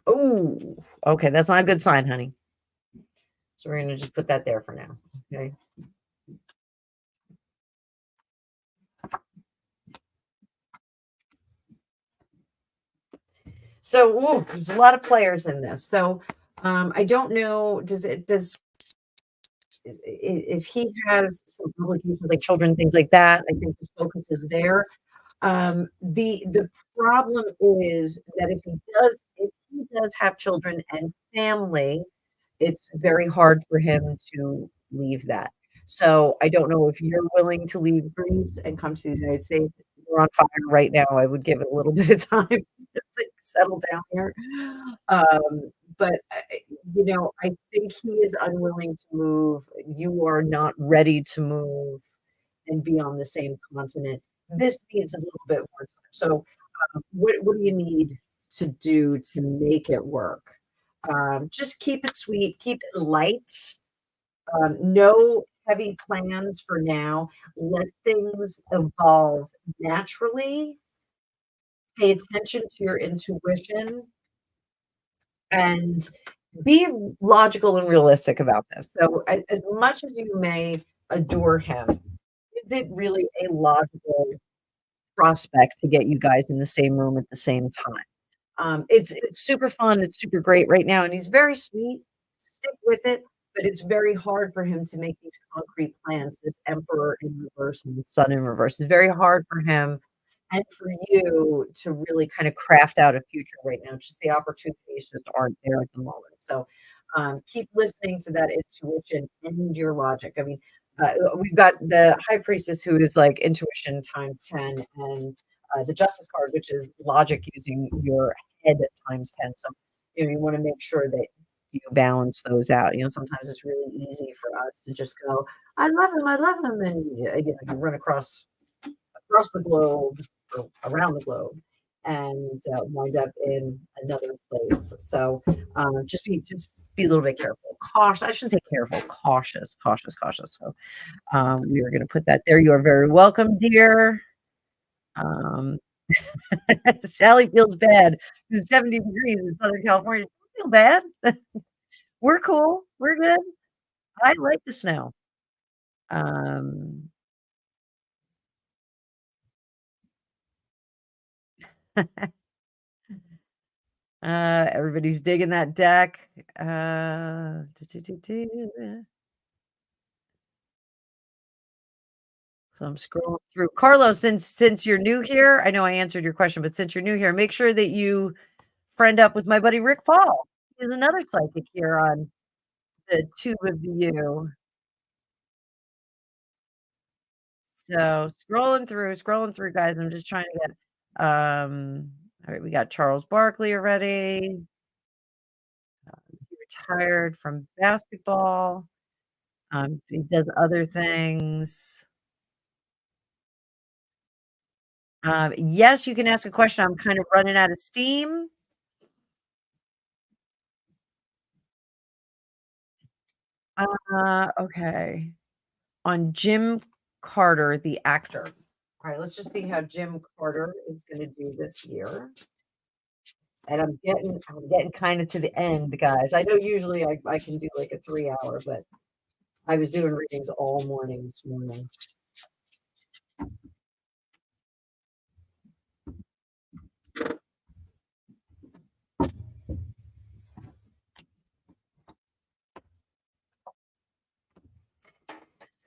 Oh, okay. That's not a good sign, honey. So we're going to just put that there for now. Okay. So there's a lot of players in this. So I don't know. If he has some publications like children, things like that, I think his focus is there. The problem is that if he does have children and family, it's very hard for him to leave that. So I don't know if you're willing to leave Greece and come to the United States. We're on fire right now. I would give it a little bit of time to settle down here. But I think he is unwilling to move. You are not ready to move and be on the same continent. This needs a little bit more time. So, what do you need to do to make it work? Just keep it sweet, keep it light. No heavy plans for now. Let things evolve naturally. Pay attention to your intuition and be logical and realistic about this. So, as much as you may adore him, is it really a logical prospect to get you guys in the same room at the same time? It's super fun. It's super great right now, and he's very sweet. Stick with it, but it's very hard for him to make these concrete plans. This Emperor in reverse and the Sun in reverse. It's very hard for him, and for you to really kind of craft out a future right now. Just the opportunities just aren't there at the moment. So keep listening to that intuition and your logic. I mean, we've got the high priestess who is like intuition times 10, and the justice card, which is logic using your head times 10. So you want to make sure that you balance those out. Sometimes it's really easy for us to just go, I love him, and you run across the globe or around the globe and wind up in another place. So just be a little bit careful. Cautious. I shouldn't say careful. Cautious. Cautious. Cautious. So we are going to put that there. You are very welcome, dear. Um, Sally feels bad. It's 70 degrees in Southern California. Don't feel bad. We're cool. We're good. I like the snow. Um, everybody's digging that deck. So I'm scrolling through. Carlos, since you're new here, I know I answered your question, but since you're new here, make sure that you friend up with my buddy Rick Paul. He's another psychic here on the Tube of the U. So scrolling through, guys. I'm just trying to get all right, we got Charles Barkley already. He retired from basketball. He does other things. Yes, you can ask a question. I'm kind of running out of steam. Okay. On Jim Carter, the actor. All right, let's just see how Jim Carter is going to do this year. And I'm getting kind of to the end, guys. I know usually I can do like a 3 hour, but I was doing readings all morning this morning.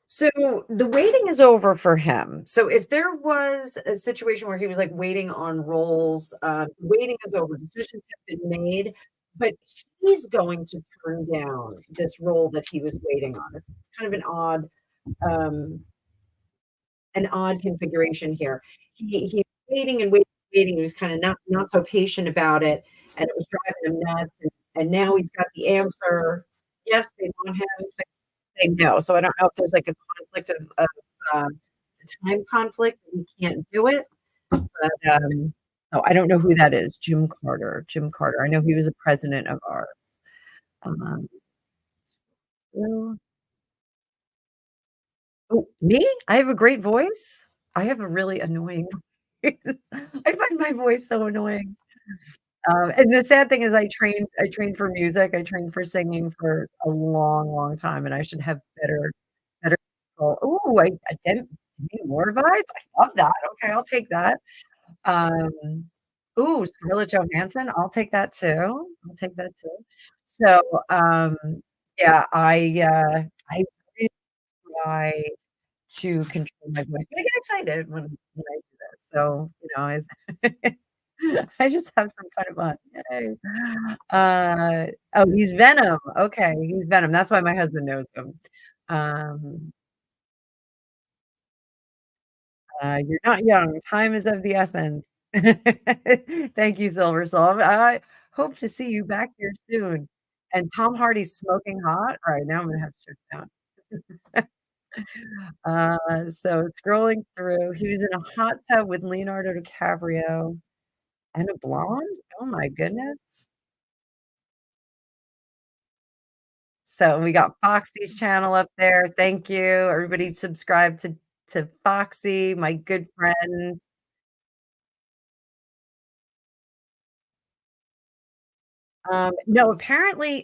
So the waiting is over for him. So if there was a situation where he was like waiting on rolls, waiting is over. Decisions have been made, but he's going to turn down this role that he was waiting on. It's kind of um, an odd configuration here. He was waiting and waiting, and waiting. He was kind of not so patient about it, and it was driving him nuts. And now he's got the answer. Yes, they want him, but they know. So I don't know if there's like a conflict of a time conflict. We can't do it, but oh, I don't know who that is. Jim Carter. Jim Carter. I know he was a president of ours. Um, so- oh, me? I have a great voice. I have a really annoying voice. I find my voice so annoying. And the sad thing is I trained for music. I trained for singing for a long, long time, and I should have better control. Ooh, I didn't Demi Moore vibes? I love that. Okay, I'll take that. Um, ooh, Scarlett Johansson, I'll take that too. I'll take that too. So, um, yeah, I really try to control my voice, but I get excited when I do this. So, as I just have some kind of fun. Yay. Oh, he's Venom. Okay, he's Venom. That's why my husband knows him. Um, you're not young. Time is of the essence. Thank you, Silver Soul. I hope to see you back here soon. And Tom Hardy's smoking hot. All right, now I'm gonna have to shut down. So scrolling through, he was in a hot tub with Leonardo DiCaprio and a blonde. Oh my goodness. So we got Foxy's channel up there. Thank you. Everybody subscribe to Foxy, my good friends. No, apparently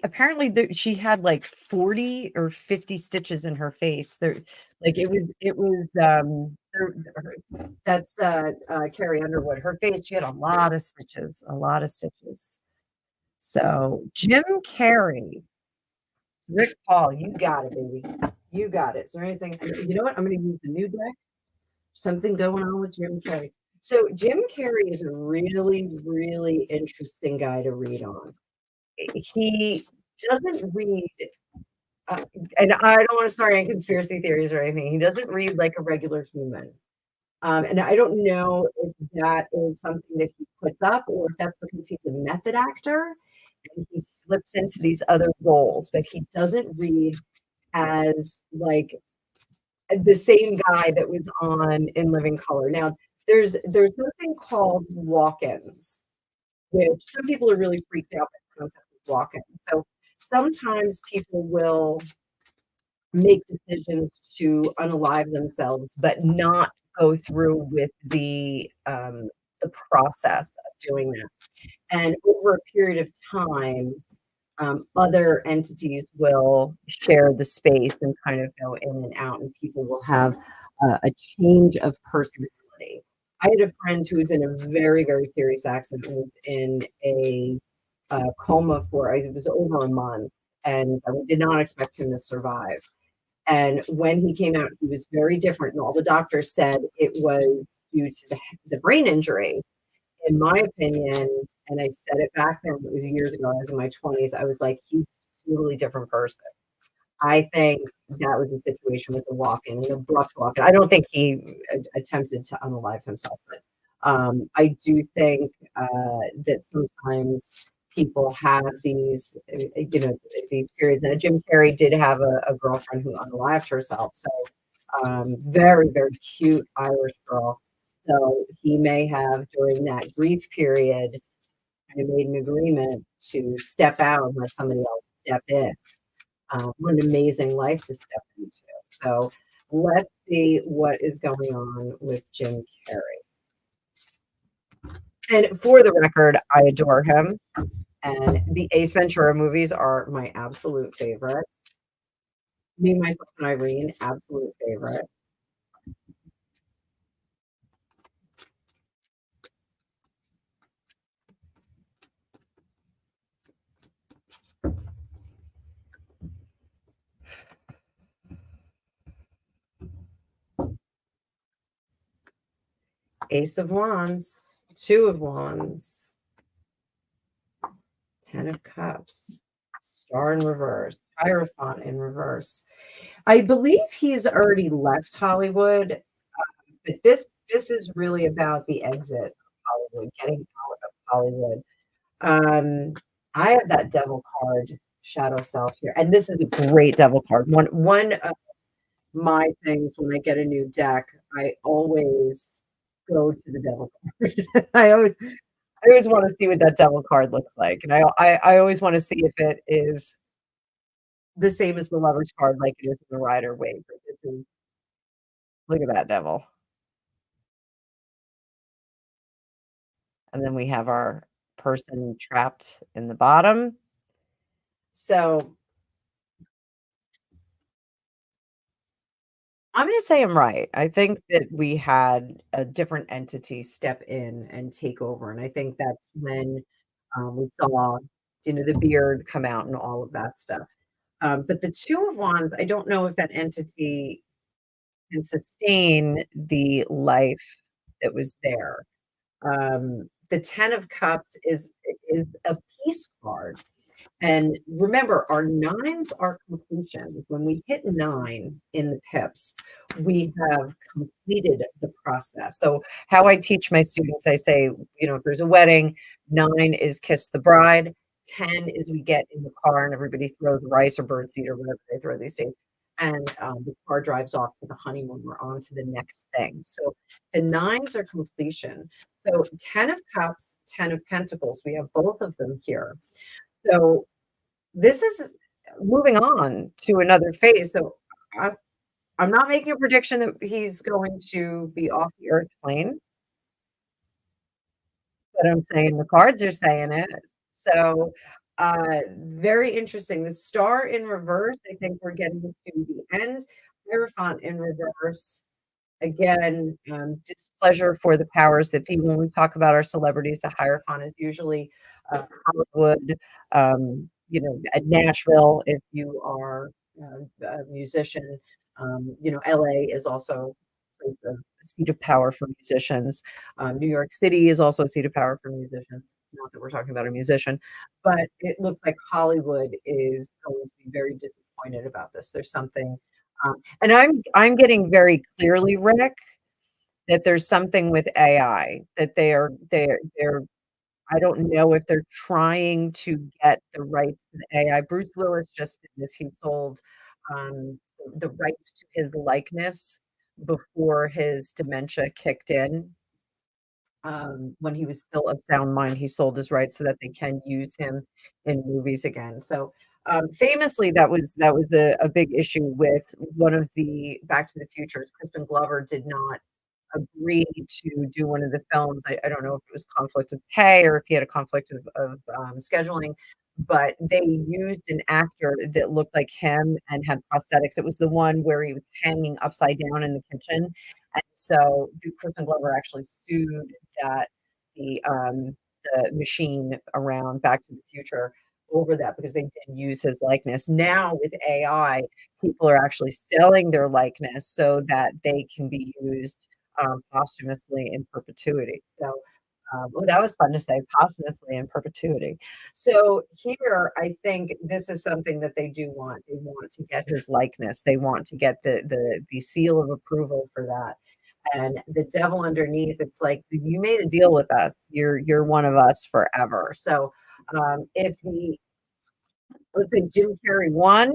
she had like 40 or 50 stitches in her face. There, like that's Carrie Underwood. Her face, she had a lot of stitches, a lot of stitches. So Jim Carrey, Rick Paul, you got it, baby. You got it. Is there anything? You know what? I'm going to use the new deck. Something going on with Jim Carrey. So Jim Carrey is a really, really interesting guy to read on. He doesn't read, uh, and I don't want to start any conspiracy theories or anything. He doesn't read like a regular human. And I don't know if that is something that he puts up or if that's because he's a method actor and he slips into these other roles, but he doesn't read as like the same guy that was on In Living Color. Now, there's something called walk-ins, which some people are really freaked out by the concept of walk-ins. So sometimes people will make decisions to unalive themselves, but not go through with the process of doing that. And over a period of time, other entities will share the space and kind of go in and out, and people will have a change of personality. I had a friend who was in a very, very serious accident and was in a coma for it was over a month, and we did not expect him to survive. And when he came out, he was very different, and all the doctors said it was due to the brain injury. In my opinion, and I said it back then, it was years ago, I was in my 20s, I was like, he's a totally different person. I think that was the situation with the walk-in, an abrupt walk-in. I don't think he attempted to unalive himself, but I do think that sometimes people have these, these periods. Now, Jim Carrey did have a girlfriend who unalived herself, so very, very cute Irish girl. So he may have, during that grief period, kind of made an agreement to step out and let somebody else step in. What an amazing life to step into. So let's see what is going on with Jim Carrey. And for the record, I adore him. And the Ace Ventura movies are my absolute favorite. Me, Myself, and Irene, absolute favorite. Ace of Wands, Two of Wands, Ten of Cups, Star in reverse, Hierophant in reverse. I believe he's already left Hollywood, but this is really about the exit of Hollywood, getting out of Hollywood. I have that devil card, Shadow Self here, and this is a great devil card. One of my things when I get a new deck, I always go to the devil card. I always want to see what that devil card looks like, and I always want to see if it is the same as the Lover's card, like it is in the Rider Waite. But this is look at that devil, and then we have our person trapped in the bottom. So I'm going to say I'm right. I think that we had a different entity step in and take over, and I think that's when we saw, the beard come out and all of that stuff. But the Two of Wands, I don't know if that entity can sustain the life that was there. The Ten of Cups is a peace card. And remember, our nines are completion. When we hit nine in the pips, we have completed the process. So, how I teach my students, I say, if there's a wedding, nine is kiss the bride, 10 is we get in the car and everybody throws rice or birdseed or whatever they throw these days. And the car drives off to the honeymoon. We're on to the next thing. So, the nines are completion. So, 10 of Cups, 10 of Pentacles, we have both of them here. So this is moving on to another phase. So I, I'm not making a prediction that he's going to be off the earth plane, but I'm saying the cards are saying it. So very interesting. The star in reverse, I think we're getting to the end. Hierophant in reverse. Again, displeasure for the powers that be. When we talk about our celebrities, the Hierophant is usually Hollywood, at Nashville, if you are a musician. LA is also a is a seat of power for musicians. New York City is also a seat of power for musicians. Not that we're talking about a musician, but it looks like Hollywood is going to be very disappointed about this. There's something, and I'm getting very clearly, Rick, that there's something with AI that they're I don't know if they're trying to get the rights to the AI. Bruce Willis just did this. He sold the rights to his likeness before his dementia kicked in. When he was still of sound mind, he sold his rights so that they can use him in movies again. So, famously, that was a big issue with one of the Back to the Futures. Crispin Glover did not agree to do one of the films. I don't know if it was conflict of pay or if he had a conflict of scheduling, but they used an actor that looked like him and had prosthetics. It was the one where he was hanging upside down in the kitchen, and so Crispin Glover actually sued that the machine around Back to the Future over that because they did use his likeness. Now with AI, people are actually selling their likeness so that they can be used posthumously in perpetuity. So, well, that was fun to say, posthumously in perpetuity. So here, I think this is something that they do want. They want to get his likeness. They want to get the seal of approval for that. And the devil underneath, it's like you made a deal with us. You're one of us forever. So if the let's say Jim Carrey won,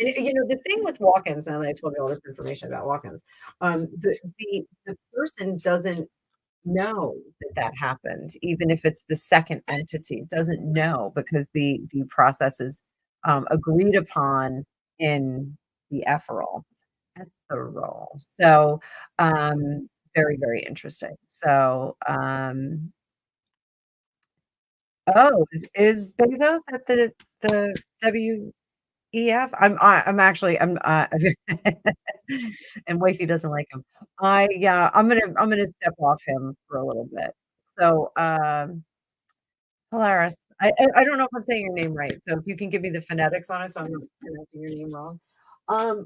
and, the thing with walk-ins, now that I told you all this information about walk-ins, the person doesn't know that that happened, even if it's the second entity, doesn't know because the process is, agreed upon in the ethereal. So, very, very interesting. So, oh, is Bezos at the EF? I'm actually and wifey doesn't like him. Yeah, I'm gonna step off him for a little bit. So, Hilarious. I don't know if I'm saying your name right, so if you can give me the phonetics on it so I'm not pronouncing your name wrong. But,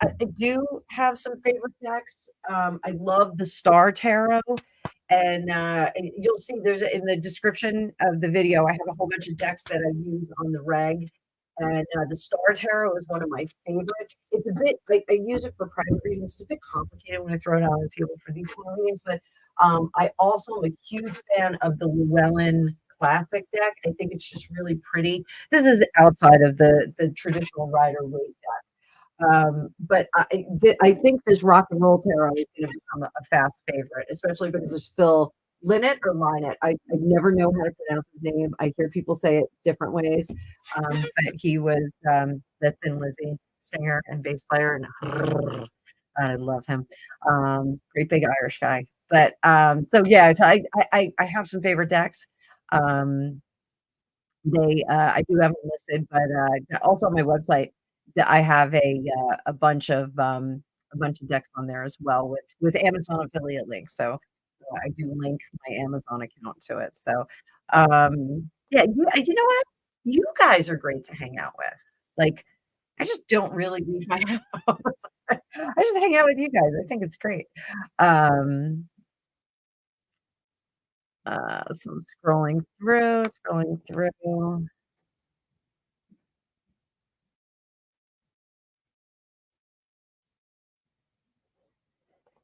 I do have some favorite decks. I love the Star Tarot, and you'll see there's in the description of the video, I have a whole bunch of decks that I use on the reg, and, the Star Tarot is one of my favorite. It's a bit I use it for private readings. It's a bit complicated when I throw it out on the table for these kind of readings, but I also am a huge fan of the Llewellyn Classic deck. I think it's just really pretty. This is outside of the traditional Rider Waite deck. But I think this Rock and Roll Tarot is going to become a fast favorite, especially because there's Phil Lynott or Lynott. I never know how to pronounce his name. I hear people say it different ways. But he was the Thin Lizzy singer and bass player, and I love him. Great big Irish guy. But so yeah, so I have some favorite decks. Um, I do have them listed, but also on my website that I have a bunch of decks on there as well with Amazon affiliate links. So I do link my Amazon account to it. So yeah, you know what? You guys are great to hang out with. Like I just don't really leave my house. I just hang out with you guys. I think it's great. Um, so I'm scrolling through.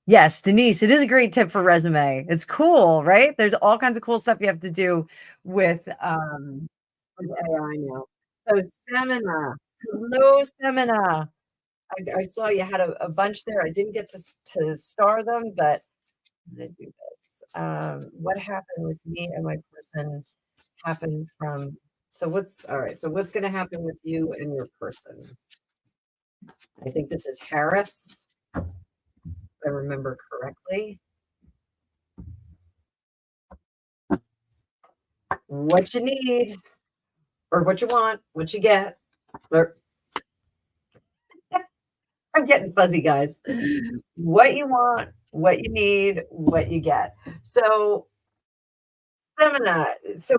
Yes, Denise, it is a great tip for resume. It's cool, right? There's all kinds of cool stuff you have to do with AI now. So Semina, hello, Semina. I saw you had a bunch there. I didn't get to star them, but I'm gonna do this. What happened with me and my person happened from so what's all right, so what's gonna happen with you and your person? I think this is Harris, if I remember correctly. What you need or what you want, what you get. Or I'm getting fuzzy, guys. What you want, what you need, what you get. So, seminar. So,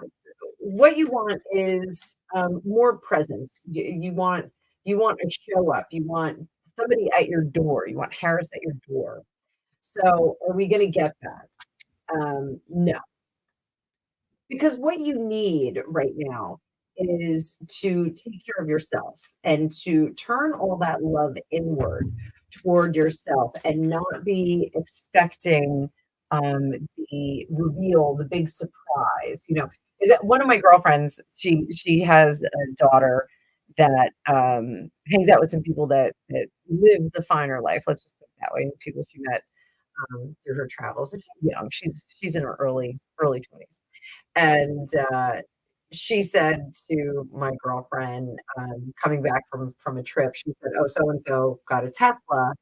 what you want is more presence. You want a show up. You want somebody at your door. You want Harris at your door. So are we going to get that? No, because what you need right now is to take care of yourself and to turn all that love inward toward yourself and not be expecting um, the reveal, the big surprise. Is that one of my girlfriends? She has a daughter that hangs out with some people that live the finer life. Let's just put it that way. People she met through her travels. And she's young. She's in her early 20s. And she said to my girlfriend, coming back from a trip, she said, "Oh, so and so got a Tesla.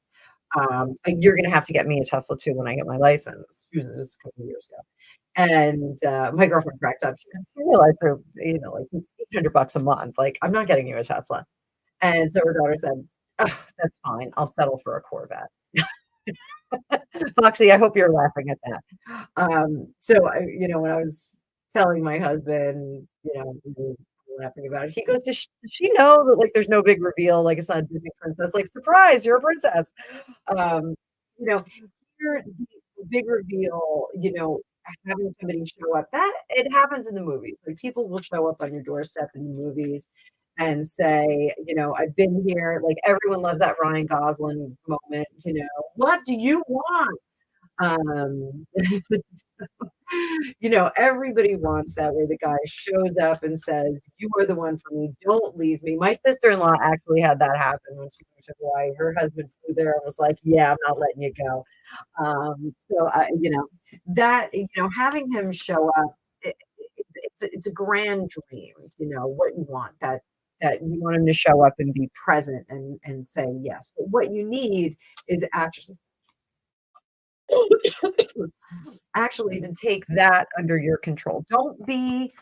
You're going to have to get me a Tesla too when I get my license." It was a couple of years ago. And my girlfriend cracked up. She realized they're, like $800 a month. Like, I'm not getting you a Tesla. And so her daughter said, "Oh, that's fine. I'll settle for a Corvette." Foxy, I hope you're laughing at that. So when I was telling my husband, we were laughing about it, he goes, does she know that like there's no big reveal, like it's not a Disney princess, like surprise, you're a princess. Um, you know, Here the big reveal, having somebody show up, that it happens in the movies. Like people will show up on your doorstep in the movies and say, I've been here. Like everyone loves that Ryan Gosling moment, what do you want? Um, everybody wants that where the guy shows up and says, "You are the one for me. Don't leave me." My sister-in-law actually had that happen when she moved to Hawaii. Her husband flew there and was like, "Yeah, I'm not letting you go." So that, having him show up, it's a grand dream, what you want, that you want him to show up and be present and say yes. But what you need is actually to take that under your control. Don't be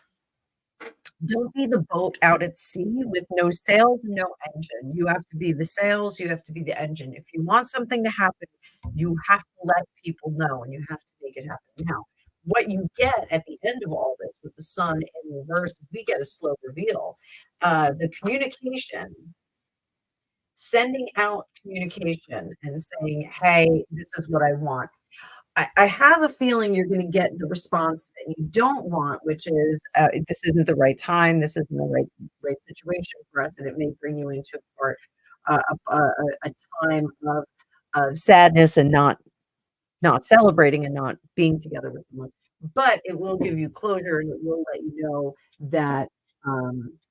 the boat out at sea with no sails and no engine. You have to be the sails, you have to be the engine. If you want something to happen, you have to let people know and you have to make it happen. Now, what you get at the end of all this with the sun in reverse is we get a slow reveal. The communication, sending out communication and saying, "Hey, this is what I want." I have a feeling you're going to get the response that you don't want, which is, "This isn't the right time. This isn't the right situation for us," and it may bring you into a part, a time of sadness and not celebrating and not being together with someone. But it will give you closure, and it will let you know that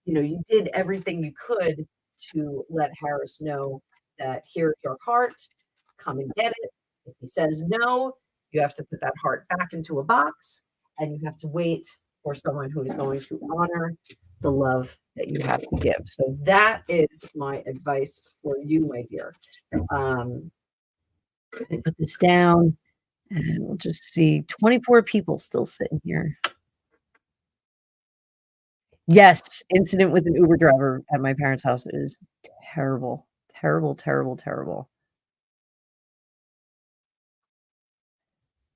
you did everything you could to let Harris know that here's your heart, come and get it. If he says no, you have to put that heart back into a box, and you have to wait for someone who is going to honor the love that you have to give. So that is my advice for you, my dear. Let me put this down. And we'll just see 24 people still sitting here. Yes, incident with an Uber driver at my parents' house is terrible. Terrible, terrible, terrible.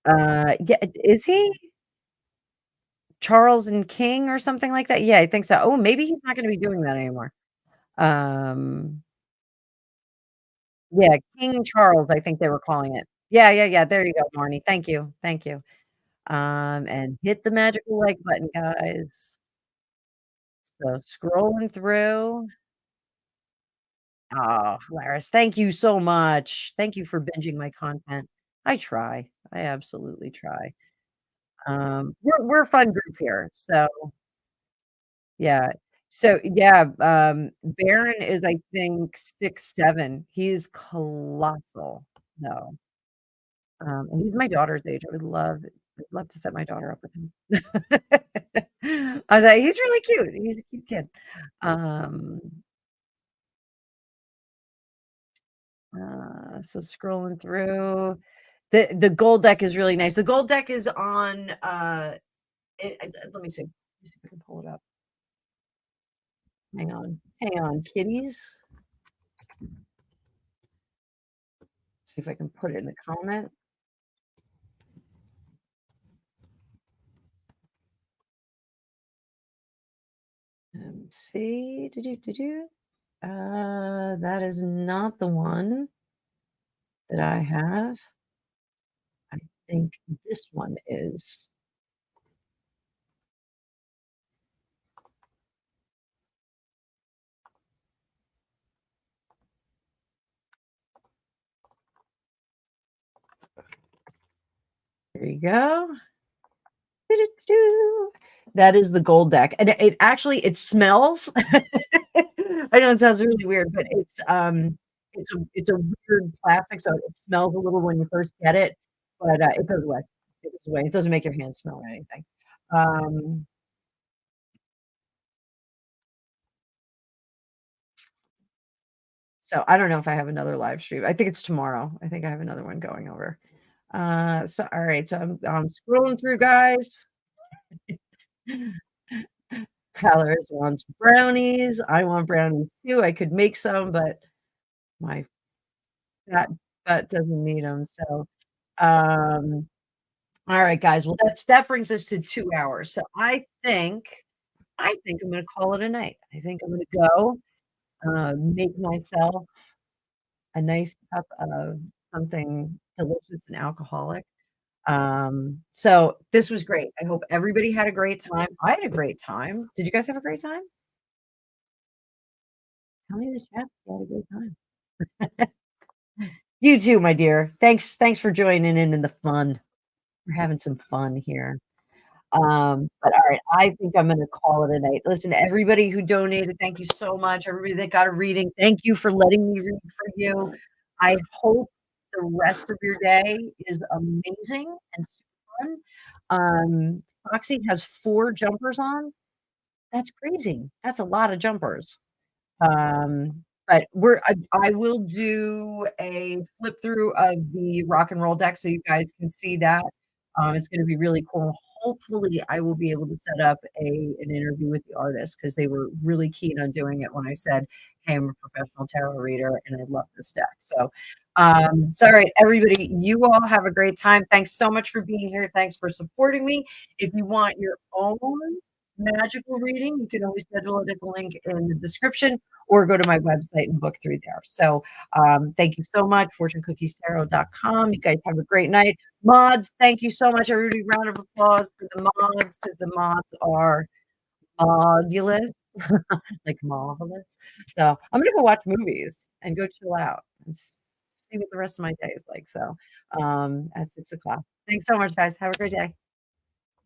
Yeah, is he? Charles and King or something like that? Yeah, I think so. Oh, maybe he's not gonna be doing that anymore. Um, yeah, King Charles, I think they were calling it. Yeah, yeah, yeah, there you go, Marnie. Thank you, thank you. And hit the magical like button, guys. So scrolling through. Oh, Laris, thank you so much. Thank you for binging my content. I try. I absolutely try. We're a fun group here. So yeah. So yeah, Baron is I think 6'7". He's colossal though. And he's my daughter's age. I'd love to set my daughter up with him. I was like, he's really cute. He's a cute kid. Um, so scrolling through. The gold deck is really nice. The gold deck is on, let me see. Let me see if I can pull it up. Hang on. Hang on, kitties. See if I can put it in the comment. See. Do-do-do-do. That is not the one that I have. I think this one is. There you go. Doo-doo-doo. That is the gold deck, and it actually it smells. I know it sounds really weird, but it's a weird plastic, so it smells a little when you first get it, but, it goes away. It goes away. It doesn't make your hands smell or anything. Um, so I don't know if I have another live stream. I think it's tomorrow. I think I have another one going over. So all right, so I'm scrolling through, guys. Calories wants brownies. I want brownies too. I could make some, but my fat butt doesn't need them. So, um, all right, guys. Well, that brings us to 2 hours. So I think I'm gonna call it a night. I think I'm gonna go make myself a nice cup of something delicious and alcoholic. So this was great. I hope everybody had a great time. I had a great time. Did you guys have a great time? Tell me in the chat if you had a great time. You too, my dear. Thanks for joining in the fun. We're having some fun here. But all right, I think I'm gonna call it a night. Listen, everybody who donated, thank you so much. Everybody that got a reading, thank you for letting me read for you. I hope the rest of your day is amazing and super fun. Foxy has 4 jumpers on. That's crazy. That's a lot of jumpers. But I will do a flip through of the rock and roll deck so you guys can see that. It's gonna be really cool. Hopefully, I will be able to set up an interview with the artist because they were really keen on doing it when I said, "Hey, I'm a professional tarot reader and I love this deck." So all right, everybody, you all have a great time. Thanks so much for being here. Thanks for supporting me. If you want your own magical reading, you can always schedule it at the link in the description or go to my website and book through there. So thank you so much, FortuneCookiesTarot.com. You guys have a great night. Mods, thank you so much. Everybody, round of applause for the mods because the mods are modulous, like marvelous. So I'm gonna go watch movies and go chill out and see what the rest of my day is like. So at 6 o'clock. Thanks so much, guys. Have a great day.